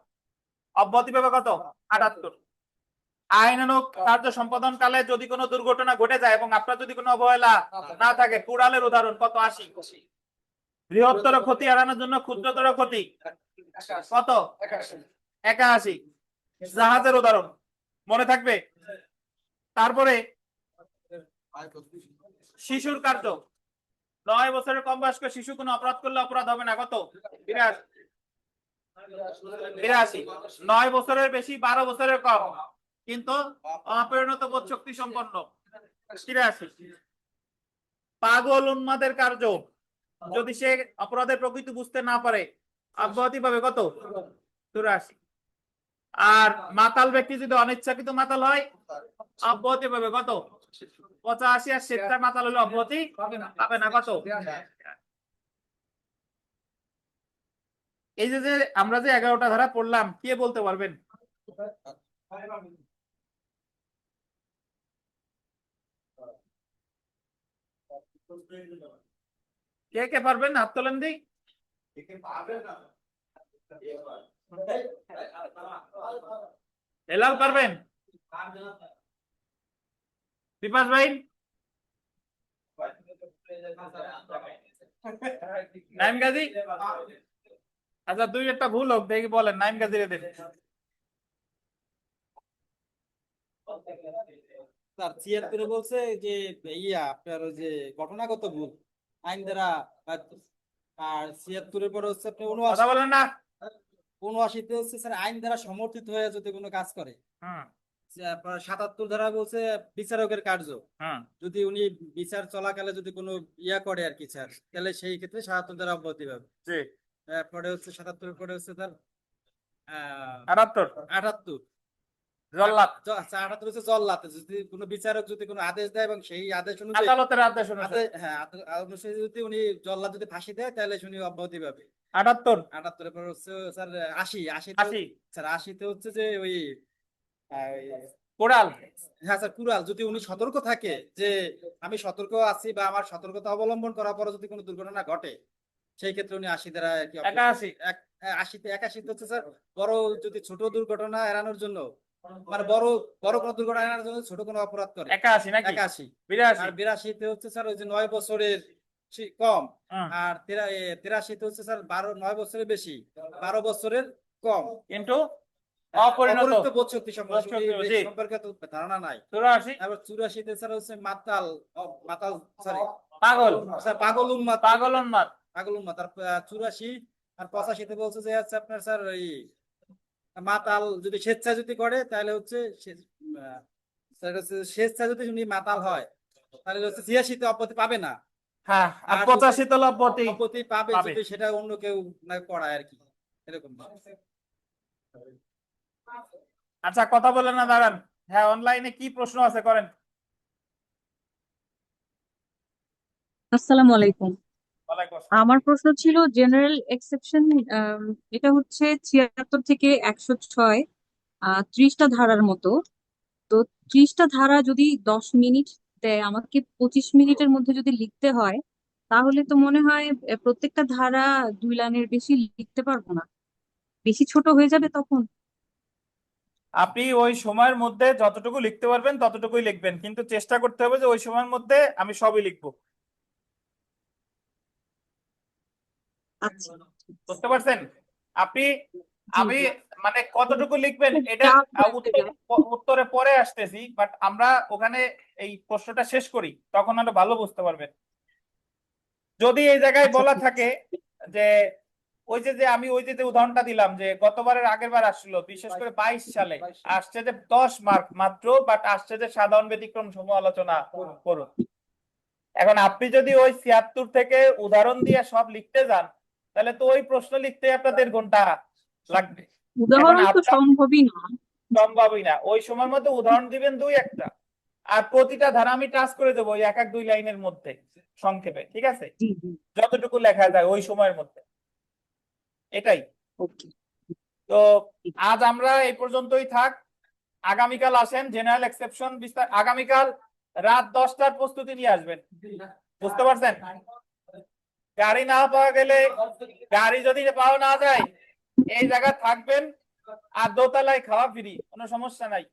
অব্যাহতি পাবে কত? 78। আইনানুগ কার্য সম্পাদন কালে যদি কোনো দুর্ঘটনা ঘটে যায় এবং আপনার যদি কোনো অবহেলা না থাকে, কুড়ালের উদাহরণ কত? 80। বৃহত্তর ক্ষতি এড়ানোর জন্য ক্ষুদ্রতর ক্ষতি কত? 81। জাহাজের উদাহরণ মনে থাকবে। তারপরে শিশুর কার্য, 9 বছরের কম বয়স্ক শিশু কোনো অপরাধ করলে অপরাধ হবে না। কত? 82। 9 বছরের বেশি 12 বছরের কম কিন্তু অপরিণত বোধ শক্তি সম্পন্ন 83। পাগল উন্মাদের কার্য, যদি সে অপরাধের প্রকৃতি বুঝতে না পারে অব্যাহতি পাবে কত? 84। আর মাতাল ব্যক্তি যদি অনিচ্ছাকৃত মাতাল হয় অব্যাহতি পাবে কত? 85। আর স্বেচ্ছায় মাতাল হলে অব্যাহতি পাবে না। কত? এই যে আমরা যে 11টা ধারা পড়লাম, কে বলতে পারবেন? কে কে পারবেন হাত তোলেন দি। হেলাল পারবেন? বিপাস ভাই? নাইম গাজী? আচ্ছা, দুই একটা ভুল হোক, দেখি বলেন নাইম গাজী রে দেন। স্যার ৭৬ বলছে যে আপনার ওই যে ঘটনাগত ভুল আইন দ্বারা বাধ্য। আর ৭৬ পরে হচ্ছে আপনি কথা বলেন না। ৭৯ হচ্ছে স্যার আইন দ্বারা সমর্থিত হয়ে যদি কোনো কাজ করে। হুম ৭৭ ধারা বলছে বিচারকের কার্য, হুম যদি উনি বিচার চলাকালে যদি কোনো করে আর কি স্যার, তাহলে সেই ক্ষেত্রে ৭৭ ধারা অব্যাহতি পাবে। জি। পরে হচ্ছে ৭৭ পরে হচ্ছে তার 78 ৭৮ জল্লাদ। আচ্ছা ৭৮ হচ্ছে জল্লাতে, যদি কোনো বিচারক যদি কোনো আদেশ দেয় এবং সেই আদেশ অনুযায়ী আদালতের আদেশ অনুসারে। হ্যাঁ অনুসারে যদি উনি জল্লাদ যদি ফাঁসি দেয় তাহলে উনি অব্যাহতি পাবে। 78 ৭৮ পর হচ্ছে স্যার ৮০ 80 স্যার ৮০-তে হচ্ছে যে ওই কোড়াল। হ্যাঁ স্যার কুড়াল, যদি উনি সতর্ক থাকে যে আমি সতর্ক আছি বা আমার সতর্কতা অবলম্বন করার পরে যদি কোনো দুর্ঘটনা ঘটে, সেই ক্ষেত্রে উনি ৮০ দ্বারা আর কি 81 ৮০-৮১ হচ্ছে স্যার বড় যদি ছোট দুর্ঘটনা এড়ানোর জন্য, মানে বড় বড় কোনো দুর্ঘটনা এড়ানোর জন্য ছোট কোনো অপরাধ করে 81 নাকি ৮১। 82 আর ৮২-তে হচ্ছে স্যার ওই যে ৯ বছরের কম। হুম। আর ৮৩-তে হচ্ছে স্যার ৯ বছরের বেশি, ১২ বছরের কম। কিন্তু অপরিণত অপরিণত বোধ শক্তি বোধ শক্তি, জি। সম্পর্কে তো ধারণা নাই। 84 তারপর ৮৪-তে স্যার হচ্ছে মাতাল সরি পাগল স্যার পাগল উন্মাদ। পাগল উন্মাদ। পাগল উন্মাদ। আর ৮৪ আর ৮৫-তে বলছে যে হচ্ছে আপনার স্যার ওই মাতাল যদি স্বেচ্ছায় যদি করে তাহলে হচ্ছে স্যার হচ্ছে স্বেচ্ছায় যদি উনি মাতাল হয় তাহলে হচ্ছে ৮৬-তে অব্যাহতি পাবে না। হ্যাঁ, আর আর 85 তো লব্বতি অব্যাহতি পাবে পাবে। যদি সেটা অন্য কেউ না করায় আর কি, এরকম। আচ্ছা, কথা বলেন না, দাঁড়ান। হ্যাঁ, অনলাইনে কি প্রশ্ন আছে করেন। আসসালামু আলাইকুম। ওয়ালাইকুম আসসালাম। আমার প্রশ্ন ছিল জেনারেল এক্সেপশন, এটা হচ্ছে ৭৬ থেকে ১০৬, ৩০টা ধারার মতো। তো ৩০টা ধারা যদি ১০ মিনিট দেয় আমাকে, ২৫ মিনিটের মধ্যে যদি লিখতে হয়, তাহলে তো মনে হয় প্রত্যেকটা ধারা 2 লাইনের বেশি লিখতে পারবো না, বেশি ছোট হয়ে যাবে তখন। আপনি ওই সময়ের মধ্যে যতটুকু লিখতে পারবেন ততটুকুই লিখবেন, কিন্তু চেষ্টা করতে হবে যে ওই সময়ের মধ্যে আমি সবই লিখবো। আচ্ছা, বুঝতে পারছেন? আপনি জি আমি জি। মানে কতটুকু লিখবেন খুব এটা চাপ হয়ে যায়। উত্তরে পরে আসতেছি, বাট আমরা ওখানে এই প্রশ্নটা শেষ করি, তখন আরো ভালো বুঝতে পারবেন। যদি এই জায়গায় আচ্ছা বলা ঠিক থাকে যে ওই যে আমি ওই যে উদাহরণটা দিলাম যে গতবারের আগের বার আসলো, বিশেষ করে 22 সালে আসছে যে 10 মার্ক মাত্র, বাট আসছে যে সাধারণ ব্যতিক্রম সমূহ আলোচনা করুন। এখন আপনি যদি ওই ৭৬ থেকে উদাহরণ দিয়ে সব লিখতে যান, তাহলে তো ওই প্রশ্ন লিখতে আপনার ১.৫ ঘন্টা লাগবে। এখন উদাহরণ তো আপনার সম্ভবই না। সম্ভবই না, ওই সময়ের মধ্যে উদাহরণ দিবেন ২-১টা, আর প্রতিটা ধারা আমি টাচ করে দেবো ওই ১-২ লাইনের মধ্যে সংক্ষেপে, ঠিক আছে? জি জি। যতটুকু লেখা যায় ওই সময়ের মধ্যে, এটাই। ওকে। তো আজ আমরা এই পর্যন্তই থাক। আগামীকাল আসেন জেনারেল এক্সেপশন বিস্তার, আগামীকাল রাত 10টার প্রস্তুতি নিয়ে আসবেন। বুঝতে পারছেন? গাড়ি না পাওয়া গেলে, গাড়ি যদি পাওয়া না যায়, এই জায়গায় থাকবেন, আর দোতলায় খাওয়া ফ্রি, কোনো সমস্যা নাই।